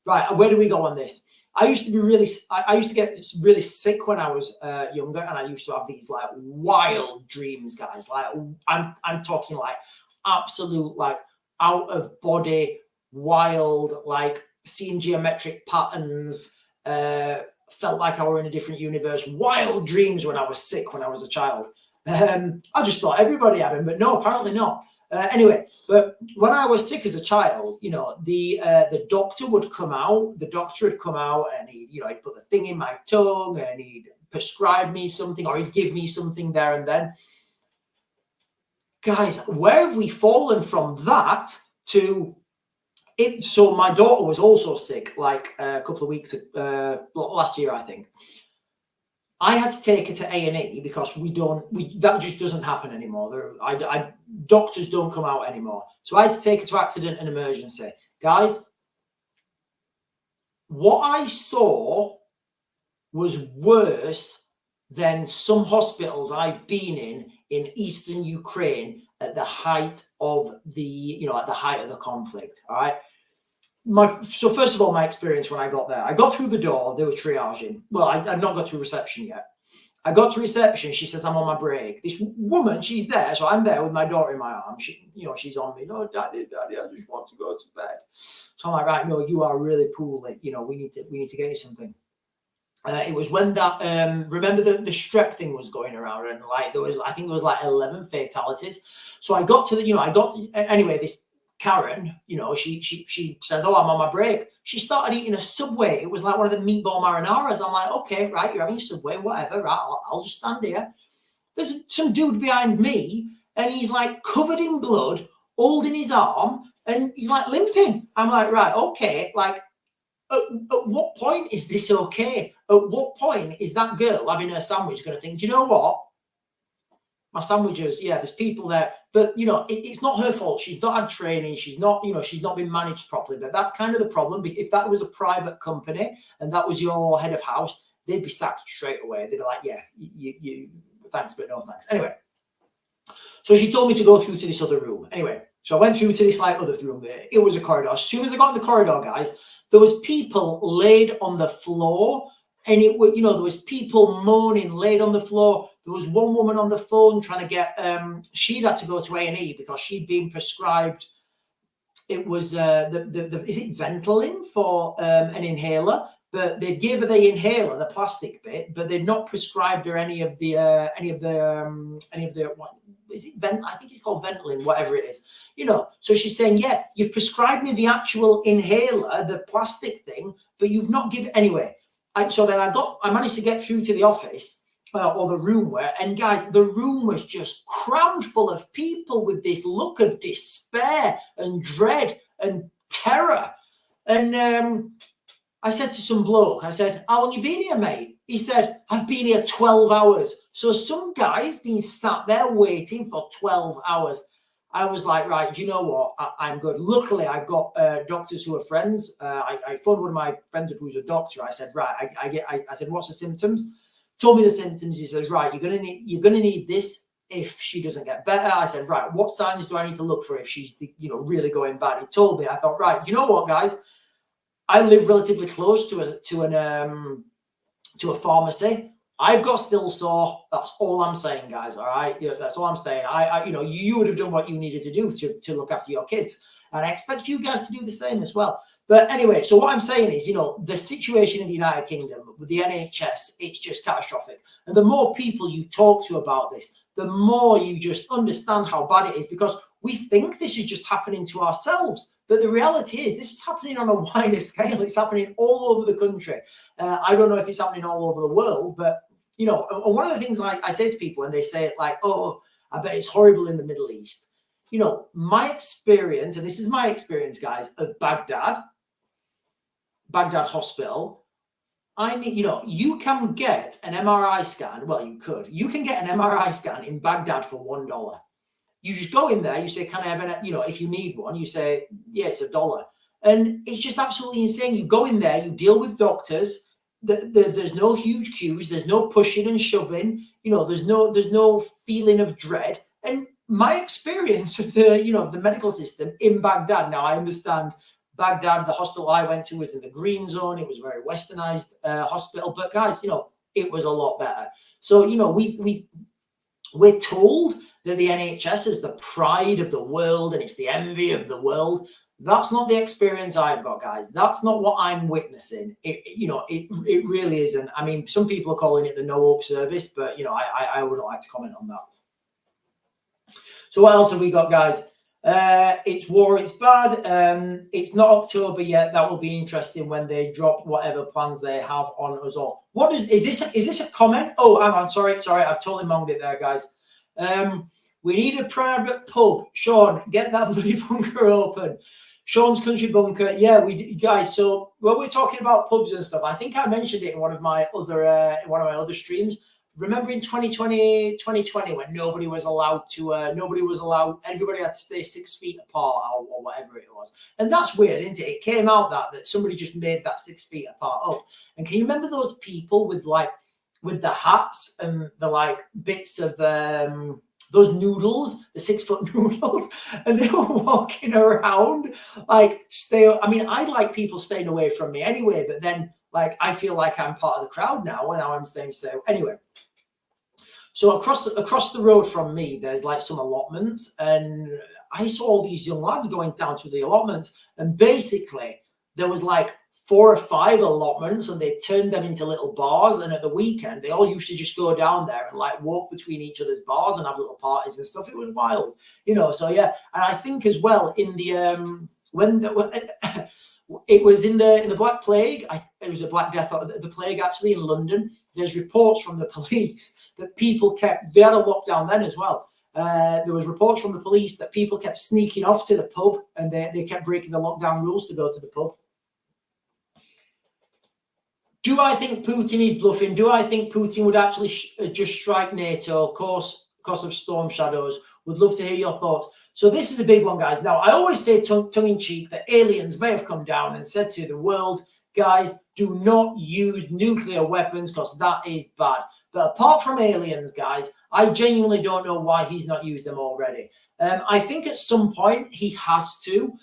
right. Where do we go on this? I used to get really sick when I was younger, and I used to have these like wild dreams, guys. Like I'm talking like absolute like out of body, wild, like seeing geometric patterns. Felt like I were in a different universe. Wild dreams when I was sick when I was a child. I just thought everybody had them, but no, apparently not. Anyway, but when I was sick as a child, you know, the doctor would come out. The doctor would come out, and he'd put the thing in my tongue, and he'd prescribe me something, or he'd give me something there and then. Guys, where have we fallen from that to it? So my daughter was also sick, like a couple of weeks last year, I think. I had to take her to A&E because that just doesn't happen anymore. Doctors don't come out anymore. So I had to take her to accident and emergency. Guys, what I saw was worse than some hospitals I've been in eastern Ukraine at the height of the conflict. All right. So first of all, my experience when I got there, I got through the door, they were triaging. Well, I'd not got to reception yet. I got to reception. She says, I'm on my break. This woman, she's there. So I'm there with my daughter in my arms. She's on me. Oh, daddy, I just want to go to bed. So I'm like, right, no, you are really poorly. We need to get you something. It was when that, remember the strep thing was going around, and like I think there was like 11 fatalities. So I got to anyway, this Karen, she says, oh, I'm on my break. She started eating a Subway. It was like one of the meatball marinaras. I'm like, okay, right, you're having Subway, whatever, right, I'll just stand here. There's some dude behind me, and he's like covered in blood, holding his arm, and he's like limping. I'm like, right, okay, like, at what point is this okay? At what point is that girl having her sandwich going to think, do you know what? My sandwiches, yeah, there's people there, but it's not her fault. She's not had training. She's not been managed properly. But that's kind of the problem. If that was a private company and that was your head of house, they'd be sacked straight away. They'd be like, yeah, you thanks, but no thanks. Anyway, so she told me to go through to this other room. Anyway, so I went through to this like other room. It was a corridor. As soon as I got in the corridor, guys, there was people laid on the floor, and there was people moaning, laid on the floor. There was one woman on the phone trying to get, she'd had to go to A&E because she'd been prescribed, it was, is it Ventolin for an inhaler? But they gave her the inhaler, the plastic bit, but they'd not prescribed her any of the what is it? I think it's called Ventolin, whatever it is. So she's saying, yeah, you've prescribed me the actual inhaler, the plastic thing, but you've not given anyway. So then I managed to get through to the office or the room and guys, the room was just crammed full of people with this look of despair and dread and terror. And I said to some bloke, I said, how long you been here, mate? He said, I've been here 12 hours. So some guy's been sat there waiting for 12 hours. I was like, right, do you know what? I'm good. Luckily, I've got doctors who are friends. I phoned one of my friends who's a doctor. I said, right, I said, what's the symptoms? Told me the symptoms. He says, right, you're gonna need this if she doesn't get better. I said, right, what signs do I need to look for if she's really going bad? He told me. I thought, right, you know what, guys? I live relatively close to a pharmacy. I've got still sore. That's all I'm saying, guys. All right, that's all I'm saying. You would have done what you needed to do to look after your kids, and I expect you guys to do the same as well. But anyway, so what I'm saying is, the situation in the United Kingdom with the NHS, it's just catastrophic. And the more people you talk to about this, the more you just understand how bad it is, because we think this is just happening to ourselves. But the reality is this is happening on a wider scale. It's happening all over the country. I don't know if it's happening all over the world, but, one of the things I say to people when they say it like, oh, I bet it's horrible in the Middle East. My experience, and this is my experience, guys, of Baghdad Hospital, I need, you can get an MRI scan. Well, you can get an MRI scan in Baghdad for $1. You just go in there, you say, can I have an, if you need one, you say, yeah, it's $1. And it's just absolutely insane. You go in there, you deal with doctors. There's no huge queues. There's no pushing and shoving. There's no feeling of dread. And my experience of the medical system in Baghdad. Now, I understand Baghdad, the hospital I went to was in the green zone. It was a very westernized hospital. But guys, it was a lot better. So, we're told that the NHS is the pride of the world and it's the envy of the world. That's not the experience I've got, guys. That's not what I'm witnessing. It really isn't. I mean, some people are calling it the no hope service, but I wouldn't like to comment on that. So what else have we got, guys? It's war, it's bad. It's not October yet. That will be interesting when they drop whatever plans they have on us all. Is this a comment? Oh, I'm sorry, I've totally monged it there, guys. We need a private pub. Sean, get that bloody bunker open. Sean's Country Bunker. Yeah, guys. So when we're talking about pubs and stuff, I think I mentioned it in one of my other streams. Remember in 2020 when nobody was allowed, everybody had to stay 6 feet apart or whatever it was. And that's weird, isn't it? It came out that somebody just made that 6 feet apart up. And can you remember those people with the hats and the bits of those noodles, the 6 foot noodles, and they were walking around I like people staying away from me anyway, but then I feel like I'm part of the crowd now, and now I'm staying still. Anyway, so across the road from me, there's some allotments, and I saw all these young lads going down to the allotments, and basically there was 4 or 5 allotments, and they turned them into little bars. And at the weekend, they all used to just go down there and walk between each other's bars and have little parties and stuff. It was wild, So yeah, and I think as well in the it was in the Black Plague. It was a Black Death, the plague actually in London. There's reports from the police that people they had a lockdown then as well. There was reports from the police that people kept sneaking off to the pub, and they kept breaking the lockdown rules to go to the pub. Do I think Putin is bluffing? Do I think Putin would actually just strike NATO because of storm shadows? Would love to hear your thoughts. So this is a big one, guys. Now, I always say tongue-in-cheek that aliens may have come down and said to the world, guys, do not use nuclear weapons because that is bad. But apart from aliens, guys, I genuinely don't know why he's not used them already. I think at some point he has to.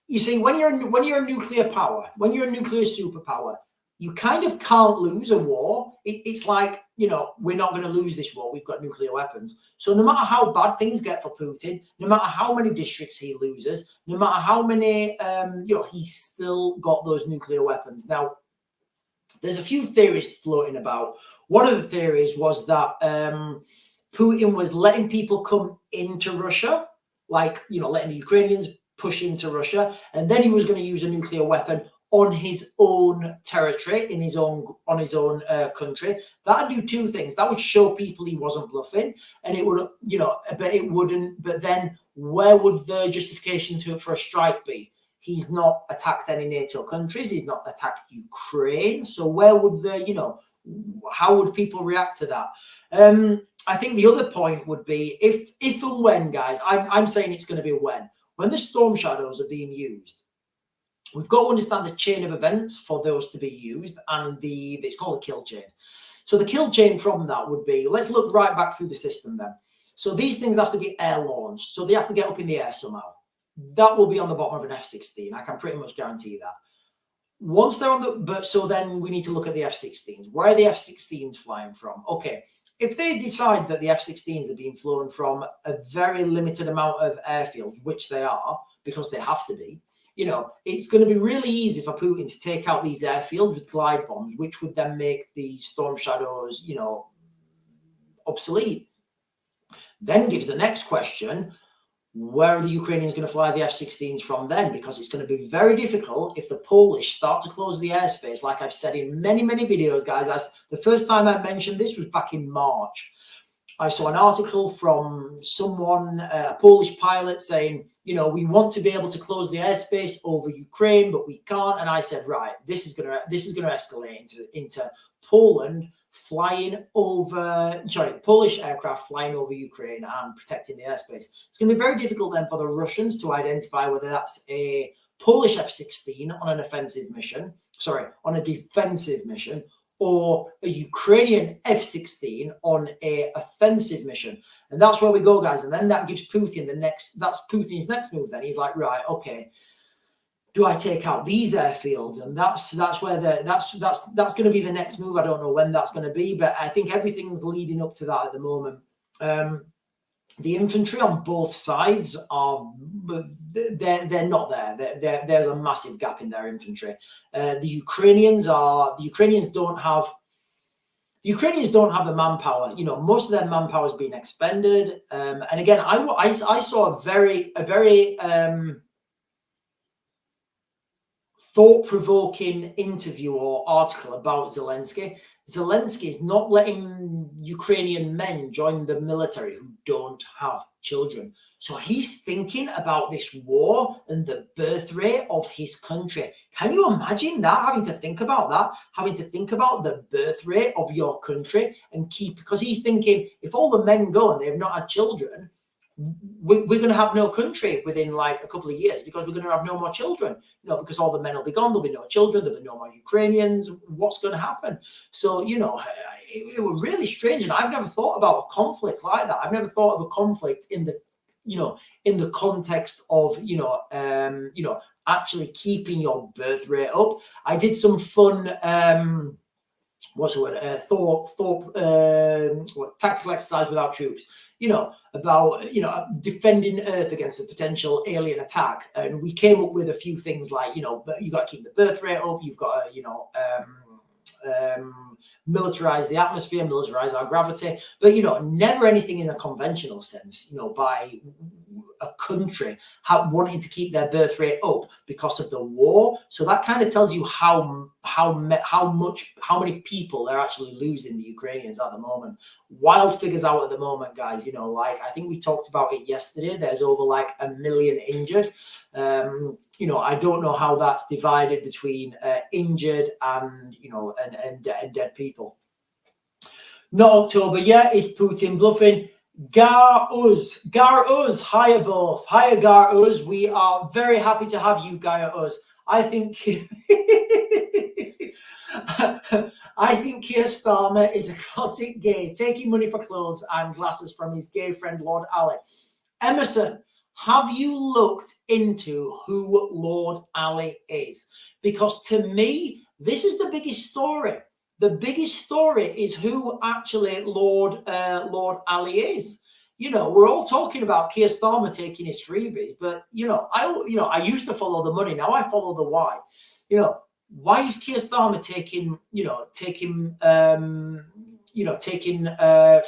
You see, when you're a nuclear power, when you're a nuclear superpower, you kind of can't lose a war. It's we're not going to lose this war. We've got nuclear weapons. So no matter how bad things get for Putin, no matter how many districts he loses, no matter how many, he's still got those nuclear weapons. Now, there's a few theories floating about. One of the theories was that Putin was letting people come into Russia, letting the Ukrainians push into Russia, and then he was going to use a nuclear weapon on his own territory, on his own country. That'd do 2 things. That would show people he wasn't bluffing, and it would, but it wouldn't. But then, where would the justification for a strike be? He's not attacked any NATO countries. He's not attacked Ukraine. So where would how would people react to that? I think the other point would be if and when, guys. I'm saying it's going to be when the storm shadows are being used. We've got to understand the chain of events for those to be used, and it's called a kill chain. So the kill chain from that would be, let's look right back through the system then. So these things have to be air launched. So they have to get up in the air somehow. That will be on the bottom of an F-16. I can pretty much guarantee that. Once they're so then we need to look at the F-16s. Where are the F-16s flying from? Okay, if they decide that the F-16s are being flown from a very limited amount of airfields, which they are, because they have to be, it's going to be really easy for Putin to take out these airfields with glide bombs, which would then make the storm shadows, obsolete. Then gives the next question, where are the Ukrainians going to fly the F-16s from then? Because it's going to be very difficult if the Polish start to close the airspace, like I've said in many, many videos, guys. The first time I mentioned this was back in March. I saw an article from someone, a Polish pilot, saying, you know, we want to be able to close the airspace over Ukraine, but we can't. And I said, right, this is gonna escalate into Poland flying over, Polish aircraft flying over Ukraine and protecting the airspace. It's going to be very difficult then for the Russians to identify whether that's a Polish F-16 on an offensive mission, on a defensive mission, or a Ukrainian F-16 on a offensive mission. And that's where we go, guys. And then that gives Putin that's Putin's next move. Then he's like, right, okay, do I take out these airfields? And that's where that's going to be the next move. I don't know when that's going to be, but I think everything's leading up to that at the moment. The infantry on both sides they're not there. There's a massive gap in their infantry. The Ukrainians don't have the manpower. You know, most of their manpower has been expended. And again, I saw a very thought-provoking interview or article about Zelensky. Zelensky is not letting Ukrainian men join the military who don't have children. So he's thinking about this war and the birth rate of his country. Can you imagine that? Having to think about the birth rate of your country because he's thinking if all the men go and they've not had children, we're going to have no country within like a couple of years because we're going to have no more children, you know, because all the men will be gone. There'll be no children. There'll be no more Ukrainians. What's going to happen? So, you know, it was really strange. And I've never thought about a conflict like that. I've never thought of a conflict in the context of, actually keeping your birth rate up. I did some fun, tactical exercise without troops, about, defending Earth against a potential alien attack. And we came up with a few things like, but you got to keep the birth rate up. You've got to, militarize the atmosphere, militarize our gravity, but never anything in a conventional sense, by a country wanting to keep their birth rate up because of the war. So that kind of tells you how many people they're actually losing, the Ukrainians, at the moment. Wild figures out at the moment, guys. I think we talked about it yesterday. There's over 1 million injured. I don't know how that's divided between injured and and dead people. Not October yet. Is Putin bluffing? Gar us, hire both. Hire Gar us. We are very happy to have you, Gar us. I think Keir Starmer is a closet gay, taking money for clothes and glasses from his gay friend Lord Ali. Emerson, have you looked into who Lord Ali is? Because to me, this is the biggest story. The biggest story is who actually Lord Ali is. We're all talking about Keir Starmer taking his freebies, but I used to follow the money. Now I follow the why. Why is Keir Starmer taking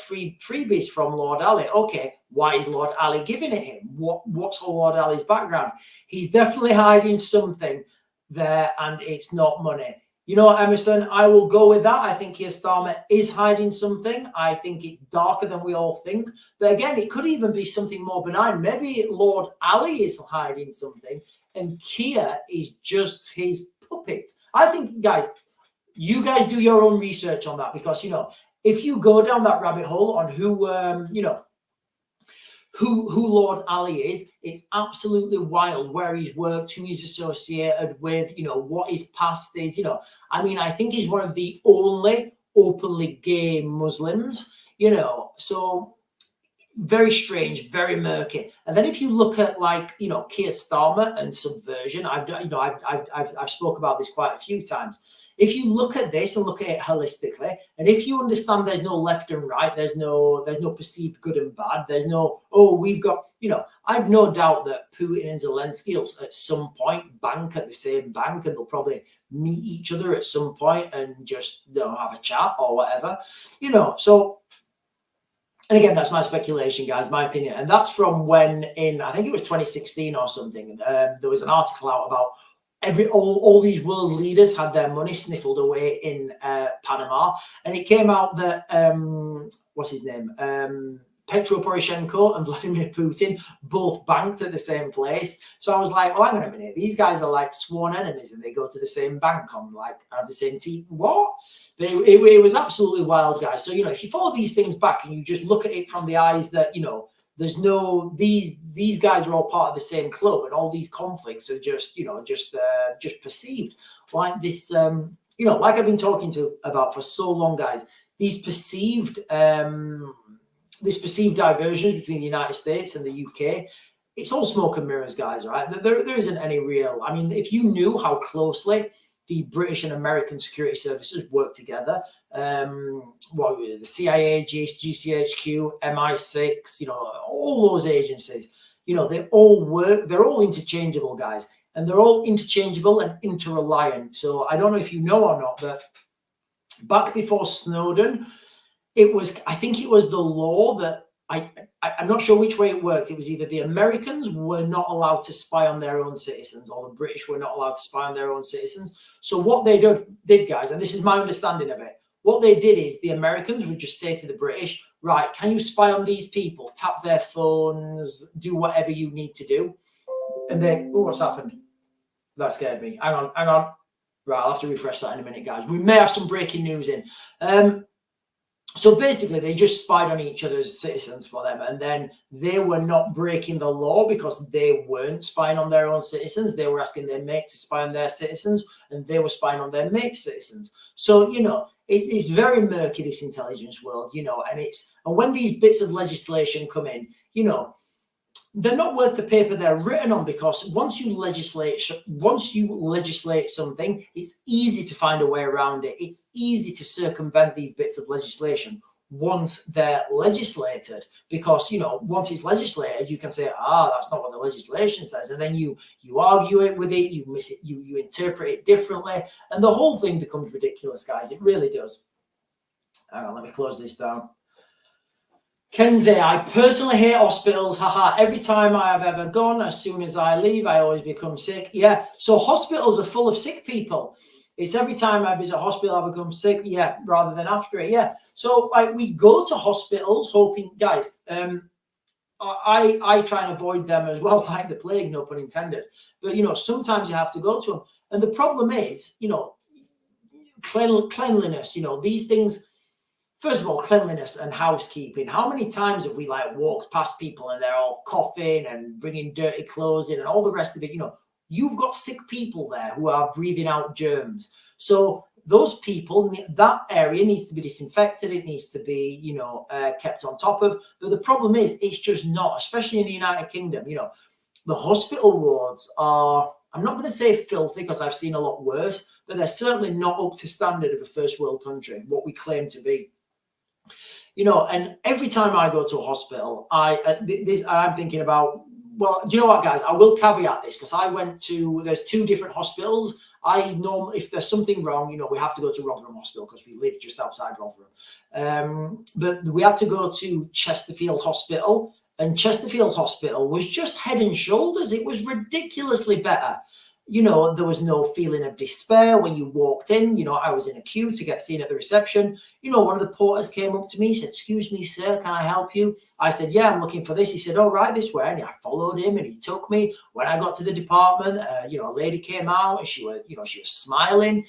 freebies from Lord Ali? Okay, why is Lord Ali giving it him? What's Lord Ali's background? He's definitely hiding something there, and it's not money. You know what, Emerson? I will go with that. I think Keir Starmer is hiding something. I think it's darker than we all think. But again, it could even be something more benign. Maybe Lord Ali is hiding something and Keir is just his puppet. I think, guys, you guys do your own research on that, because, if you go down that rabbit hole on who Lord Ali is, it's absolutely wild where he's worked, who he's associated with, what his past is. I think he's one of the only openly gay Muslims, so very strange, very murky. And then if you look at Keir Starmer and subversion, I've spoke about this quite a few times. If you look at this and look at it holistically, and if you understand there's no left and right, there's no perceived good and bad, there's no, we've got, I've no doubt that Putin and Zelensky will at some point bank at the same bank, and they'll probably meet each other at some point and just have a chat or whatever, so. And again, that's my speculation, guys, my opinion. And that's from when I think it was 2016 or something, there was an article out about all these world leaders had their money sniffled away in Panama, and it came out that what's his name, Petro Poroshenko and Vladimir Putin both banked at the same place. So I was like, well, hang on a minute, these guys are like sworn enemies, and they go to the same bank on like have the same team. What? It was absolutely wild, guys. So if you follow these things back and you just look at it from the eyes that there's no these guys are all part of the same club, and all these conflicts are just perceived like this. Like I've been talking about for so long, guys. These perceived diversions between the United States and the UK. It's all smoke and mirrors, guys. Right? There isn't any real. I mean, if you knew how closely the British and American security services work together, the CIA, GCHQ, MI6, all those agencies, they all work. They're all interchangeable, guys, and they're all interchangeable and interreliant. So I don't know if you know or not, but back before Snowden, I think it was the law that I'm not sure which way it worked. It was either the Americans were not allowed to spy on their own citizens, or the British were not allowed to spy on their own citizens. So what they did, guys, and this is my understanding of it, what they did is the Americans would just say to the British, right, can you spy on these people, tap their phones, do whatever you need to do? And what's happened? That scared me. Hang on. Right, I'll have to refresh that in a minute, guys. We may have some breaking news in. So basically, they just spied on each other's citizens for them, and then they were not breaking the law because they weren't spying on their own citizens. They were asking their mate to spy on their citizens, and they were spying on their mate's citizens. So it's very murky, this intelligence world, and when these bits of legislation come in, they're not worth the paper they're written on, because once you legislate something, it's easy to find a way around it. It's easy to circumvent these bits of legislation once they're legislated, because once it's legislated, you can say, that's not what the legislation says, and then you argue it with it, you miss it, you interpret it differently, and the whole thing becomes ridiculous, guys. It really does. Hang on, let me close this down. Kenzie, I personally hate hospitals. Haha. Every time I have ever gone, as soon as I leave, I always become sick. Yeah. So hospitals are full of sick people. It's every time I visit a hospital, I become sick. Yeah. Rather than after it. Yeah. So we go to hospitals hoping, guys, I try and avoid them as well, like the plague, no pun intended. But, sometimes you have to go to them. And the problem is, cleanliness, these things. First of all, cleanliness and housekeeping. How many times have we walked past people and they're all coughing and bringing dirty clothes in and all the rest of it? You've got sick people there who are breathing out germs. So those people, that area needs to be disinfected. It needs to be, kept on top of. But the problem is, it's just not, especially in the United Kingdom. The hospital wards are, I'm not going to say filthy because I've seen a lot worse, but they're certainly not up to standard of a first world country, what we claim to be. And every time I go to a hospital, I'm thinking about, well, do you know what, guys? I will caveat this because there's two different hospitals. If there's something wrong, we have to go to Rotherham Hospital because we live just outside Rotherham. But we had to go to Chesterfield Hospital, and Chesterfield Hospital was just head and shoulders. It was ridiculously better. There was no feeling of despair when you walked in. I was in a queue to get seen at the reception. One of the porters came up to me, said, "Excuse me, sir, can I help you?" I said, "Yeah, I'm looking for this." He said, "Oh, right this way." And I followed him and he took me. When I got to the department, a lady came out and she was smiling.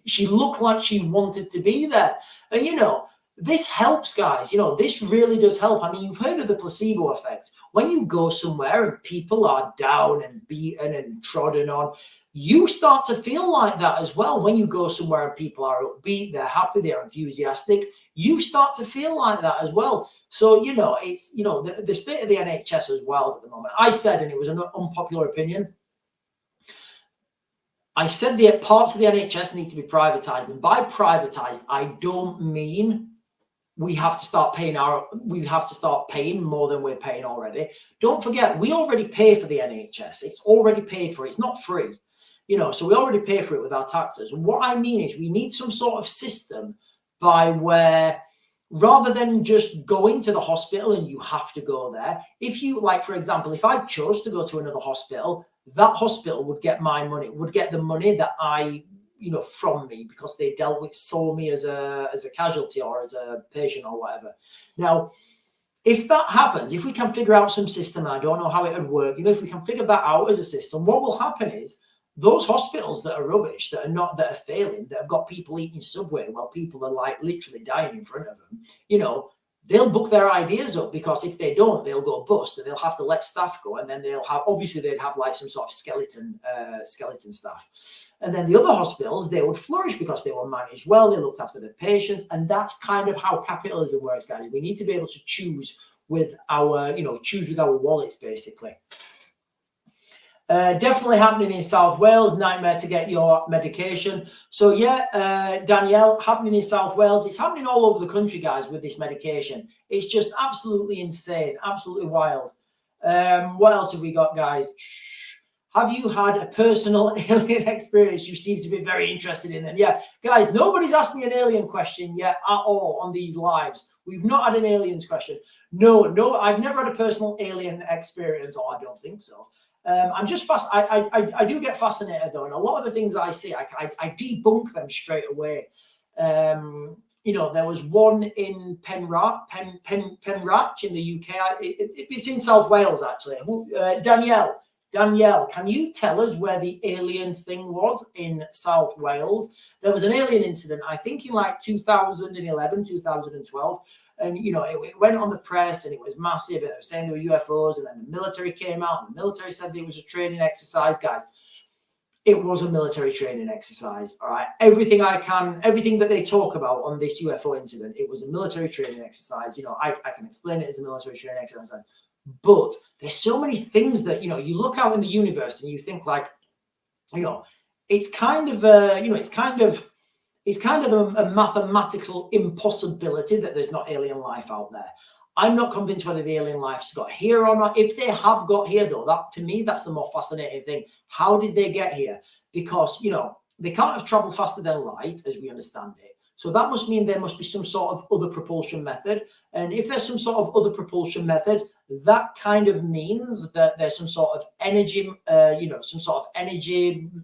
She looked like she wanted to be there. And, this helps, guys. This really does help. I mean, you've heard of the placebo effect. When you go somewhere and people are down and beaten and trodden on, you start to feel like that as well. When you go somewhere and people are upbeat, they're happy, they're enthusiastic, you start to feel like that as well. So, it's, the state of the NHS is wild at the moment. I said, and it was an unpopular opinion, I said the parts of the NHS need to be privatized. And by privatized, I don't mean we have to start paying more than we're paying already. Don't forget, we already pay for the NHS. It's already paid for. It's not free, so we already pay for it with our taxes. And what I mean is we need some sort of system by where rather than just going to the hospital and you have to go there, if you, like, for example, if I chose to go to another hospital, that hospital would get my money, would get the money that I, from me, because they saw me as a casualty or as a patient or whatever. Now, if that happens, if we can figure out some system, I don't know how it would work, if we can figure that out as a system, what will happen is those hospitals that are rubbish, that are failing, that have got people eating Subway while people are like literally dying in front of them, they'll book their ideas up, because if they don't, they'll go bust and they'll have to let staff go. And then they'd have like some sort of skeleton staff. And then the other hospitals, they would flourish because they were managed well, they looked after their patients. And that's kind of how capitalism works, guys. We need to be able to choose with our wallets, basically. Definitely happening in South Wales, nightmare to get your medication. So yeah, Danielle, happening in South Wales. It's happening all over the country, guys, with this medication. It's just absolutely insane, absolutely wild. What else have we got, guys? Have you had a personal alien experience? You seem to be very interested in them. Yeah, guys, nobody's asked me an alien question yet at all on these lives. We've not had an aliens question. No, I've never had a personal alien experience, or I don't think so. I'm just I do get fascinated though, and a lot of the things I see, I debunk them straight away. There was one in Penrach in the UK. It's in South Wales, actually. Danielle, can you tell us where the alien thing was in South Wales? There was an alien incident, I think in like 2011, 2012. And, it went on the press and it was massive. And it was saying there were UFOs, and then the military came out and the military said it was a training exercise. Guys, it was a military training exercise. All right. Everything that they talk about on this UFO incident, it was a military training exercise. I can explain it as a military training exercise. But there's so many things that, you look out in the universe and you think like, it's kind of a mathematical impossibility that there's not alien life out there. I'm not convinced whether the alien life's got here or not. If they have got here, though, that to me, that's the more fascinating thing. How did they get here? Because, they can't have traveled faster than light, as we understand it. So that must mean there must be some sort of other propulsion method. And if there's some sort of other propulsion method, that kind of means that there's some sort of energy,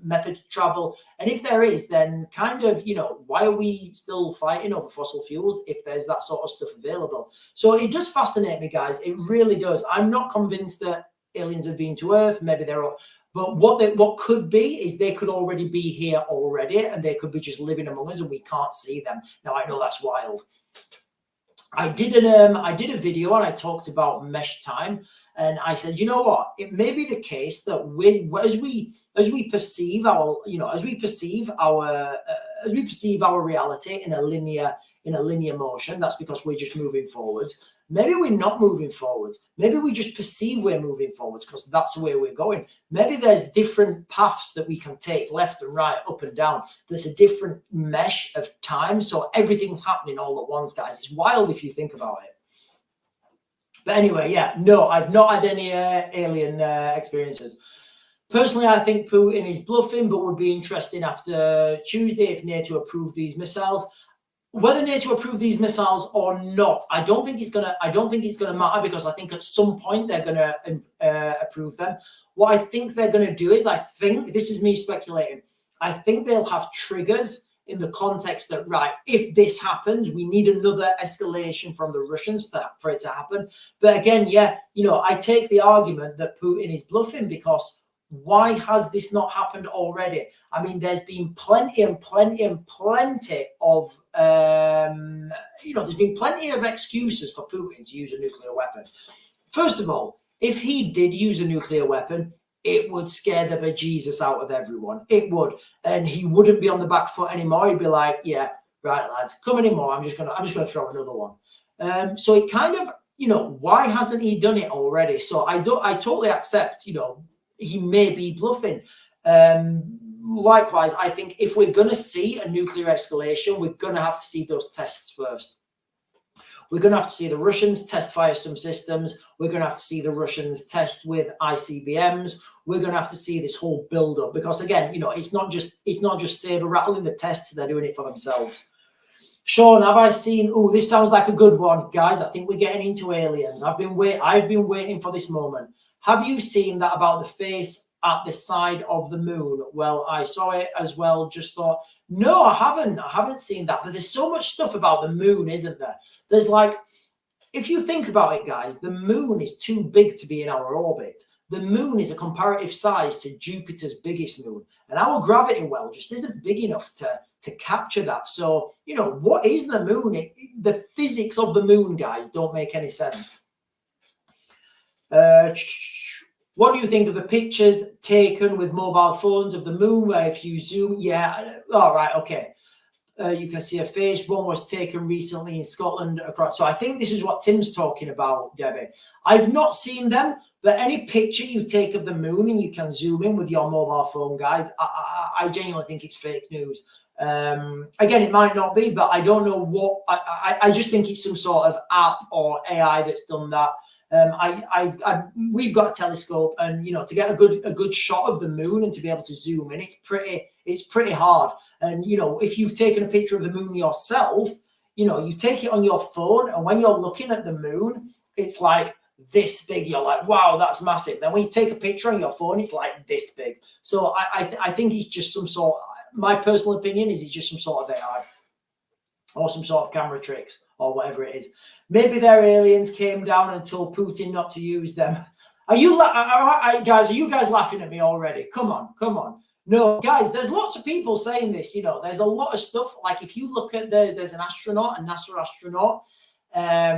method to travel. And if there is, then kind of, why are we still fighting over fossil fuels if there's that sort of stuff available? So it does fascinate me, guys. It really does. I'm not convinced that aliens have been to Earth. Maybe they're all... But what could be is they could already be here already, and they could be just living among us and we can't see them. Now, I know that's wild. I did a video and I talked about mesh time, and I said, you know what? It may be the case that as we perceive our reality in a linear motion, that's because we're just moving forwards. Maybe we're not moving forwards. Maybe we just perceive we're moving forwards because that's where we're going. Maybe there's different paths that we can take, left and right, up and down. There's a different mesh of time. So everything's happening all at once, guys. It's wild if you think about it. But anyway, yeah, no, I've not had any alien experiences. Personally, I think Putin is bluffing, but would be interesting after Tuesday if NATO approved these missiles. Whether NATO approve these missiles or not, I don't think it's gonna matter, because I think at some point they're gonna approve them. What I think they're gonna do is, I think this is me speculating, I think they'll have triggers in the context that, right, if this happens, we need another escalation from the Russians for it to happen. But again, yeah, I take the argument that Putin is bluffing, because why has this not happened already? I mean, there's been plenty of there's been plenty of excuses for Putin to use a nuclear weapon. First of all, if he did use a nuclear weapon, it would scare the bejesus out of everyone. It would, and he wouldn't be on the back foot anymore. He'd be like, "Yeah, right, lads, come anymore. I'm just gonna throw another one." So it kind of, why hasn't he done it already? So I totally accept, he may be bluffing. Likewise, I think if we're going to see a nuclear escalation, we're going to have to see those tests first. We're going to have to see the Russians test fire some systems. We're going to have to see the Russians test with ICBMs. We're going to have to see this whole build-up, because again, it's not just saber rattling the tests; they're doing it for themselves. Sean, have I seen? Oh, this sounds like a good one, guys. I think we're getting into aliens. I've been waiting for this moment. Have you seen that about the face at the side of the moon? Well, I saw it as well. Just thought, no, I haven't seen that. But there's so much stuff about the moon, isn't there? There's like, if you think about it, guys, the moon is too big to be in our orbit. The moon is a comparative size to Jupiter's biggest moon, and our gravity well just isn't big enough to capture that. So, you know, what is the moon? The physics of the moon, guys, don't make any sense. What do you think of the pictures taken with mobile phones of the moon, where if you zoom, yeah, all right, okay. You can see a face. One was taken recently in Scotland across. So I think this is what Tim's talking about, Debbie. I've not seen them, but any picture you take of the moon and you can zoom in with your mobile phone, guys, I genuinely think it's fake news. Again, it might not be, but I don't know what. I just think it's some sort of app or AI that's done that. We've got a telescope, and you know, to get a good shot of the moon and to be able to zoom in, it's pretty hard. And you know, if you've taken a picture of the moon yourself, you know, you take it on your phone, and when you're looking at the moon, it's like this big. You're like, wow, that's massive. Then when you take a picture on your phone, it's like this big. So I think it's just some sort. My personal opinion is it's just some sort of AI or some sort of camera tricks or whatever it is. Maybe their aliens came down and told Putin not to use them. Are you guys? Are you guys laughing at me already? Come on. No, guys, there's lots of people saying this. You know, there's a lot of stuff. Like if you look at there's an astronaut, a NASA astronaut. I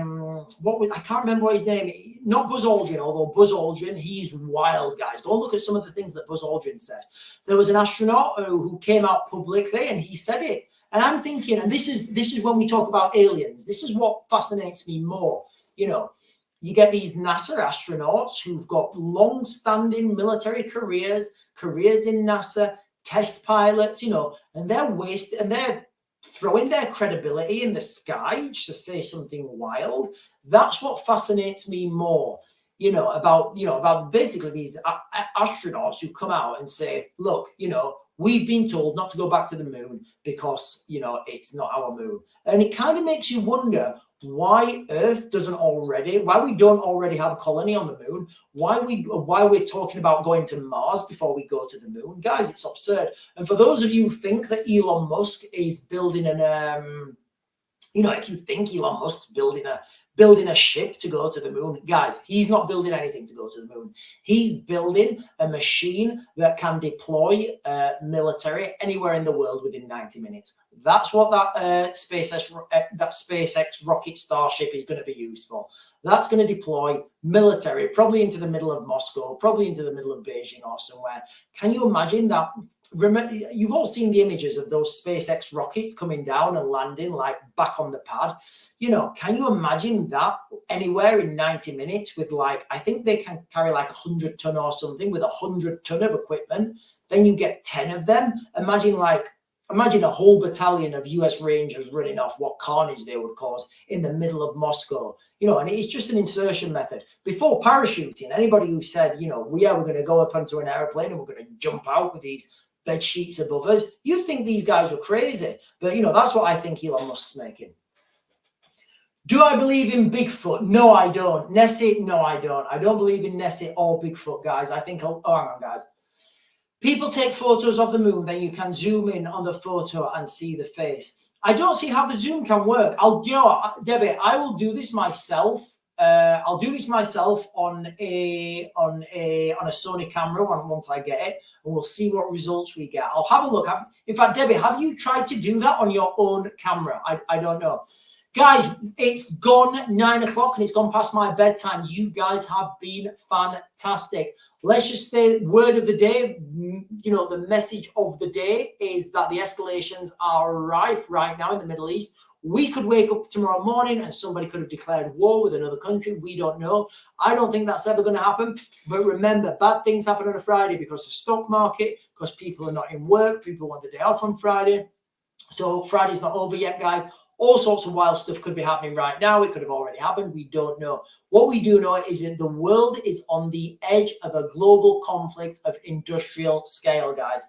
can't remember what his name. Not Buzz Aldrin, although Buzz Aldrin, he's wild, guys. Don't look at some of the things that Buzz Aldrin said. There was an astronaut who came out publicly and he said it. And I'm thinking, and this is when we talk about aliens. This is what fascinates me more. You know, you get these NASA astronauts who've got long-standing military careers in NASA, test pilots, you know, and they're throwing their credibility in the sky to say something wild. That's what fascinates me more, you know, about basically these astronauts who come out and say, look, you know, we've been told not to go back to the moon because, you know, it's not our moon. And it kind of makes you wonder why we don't already have a colony on the moon, why we're talking about going to Mars before we go to the moon. Guys, it's absurd. And for those of you who think that Elon Musk is building if you think Elon Musk's building a ship to go to the moon, guys, he's not building anything to go to the moon. He's building a machine that can deploy military anywhere in the world within 90 minutes. That's what that SpaceX rocket Starship is going to be used for. That's going to deploy military, probably into the middle of Moscow, probably into the middle of Beijing or somewhere. Can you imagine that? Remember, you've all seen the images of those SpaceX rockets coming down and landing like back on the pad. You know, can you imagine that anywhere in 90 minutes with like, I think they can carry like 100 ton or something with 100 ton of equipment. Then you get 10 of them. Imagine a whole battalion of US Rangers running off, what carnage they would cause in the middle of Moscow. You know, and it's just an insertion method. Before parachuting, anybody who said, you know, we're going to go up onto an airplane and we're going to jump out with these bed sheets above us, you'd think these guys were crazy. But, you know, that's what I think Elon Musk's making. Do I believe in Bigfoot? No, I don't. Nessie? No, I don't. I don't believe in Nessie or Bigfoot, guys. I think, hang on, guys. People take photos of the moon, then you can zoom in on the photo and see the face. I don't see how the zoom can work. Debbie, I will do this myself. I'll do this myself on a Sony camera once I get it, and we'll see what results we get. I'll have a look. In fact, Debbie, have you tried to do that on your own camera? I don't know. Guys, it's gone 9 o'clock and it's gone past my bedtime. You guys have been fantastic. Let's just say word of the day. You know, the message of the day is that the escalations are rife right now in the Middle East. We could wake up tomorrow morning and somebody could have declared war with another country. We don't know. I don't think that's ever going to happen. But remember, bad things happen on a Friday because of the stock market, because people are not in work. People want the day off on Friday. So Friday's not over yet, guys. All sorts of wild stuff could be happening right now. It could have already happened. We don't know. What we do know is that the world is on the edge of a global conflict of industrial scale, guys.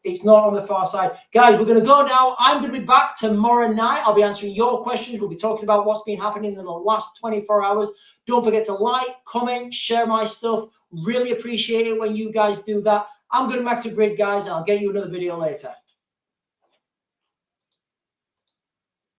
It's not on the far side. Guys, we're going to go now. I'm going to be back tomorrow night. I'll be answering your questions. We'll be talking about what's been happening in the last 24 hours. Don't forget to like, comment, share my stuff. Really appreciate it when you guys do that. I'm going back to grid, guys, and I'll get you another video later.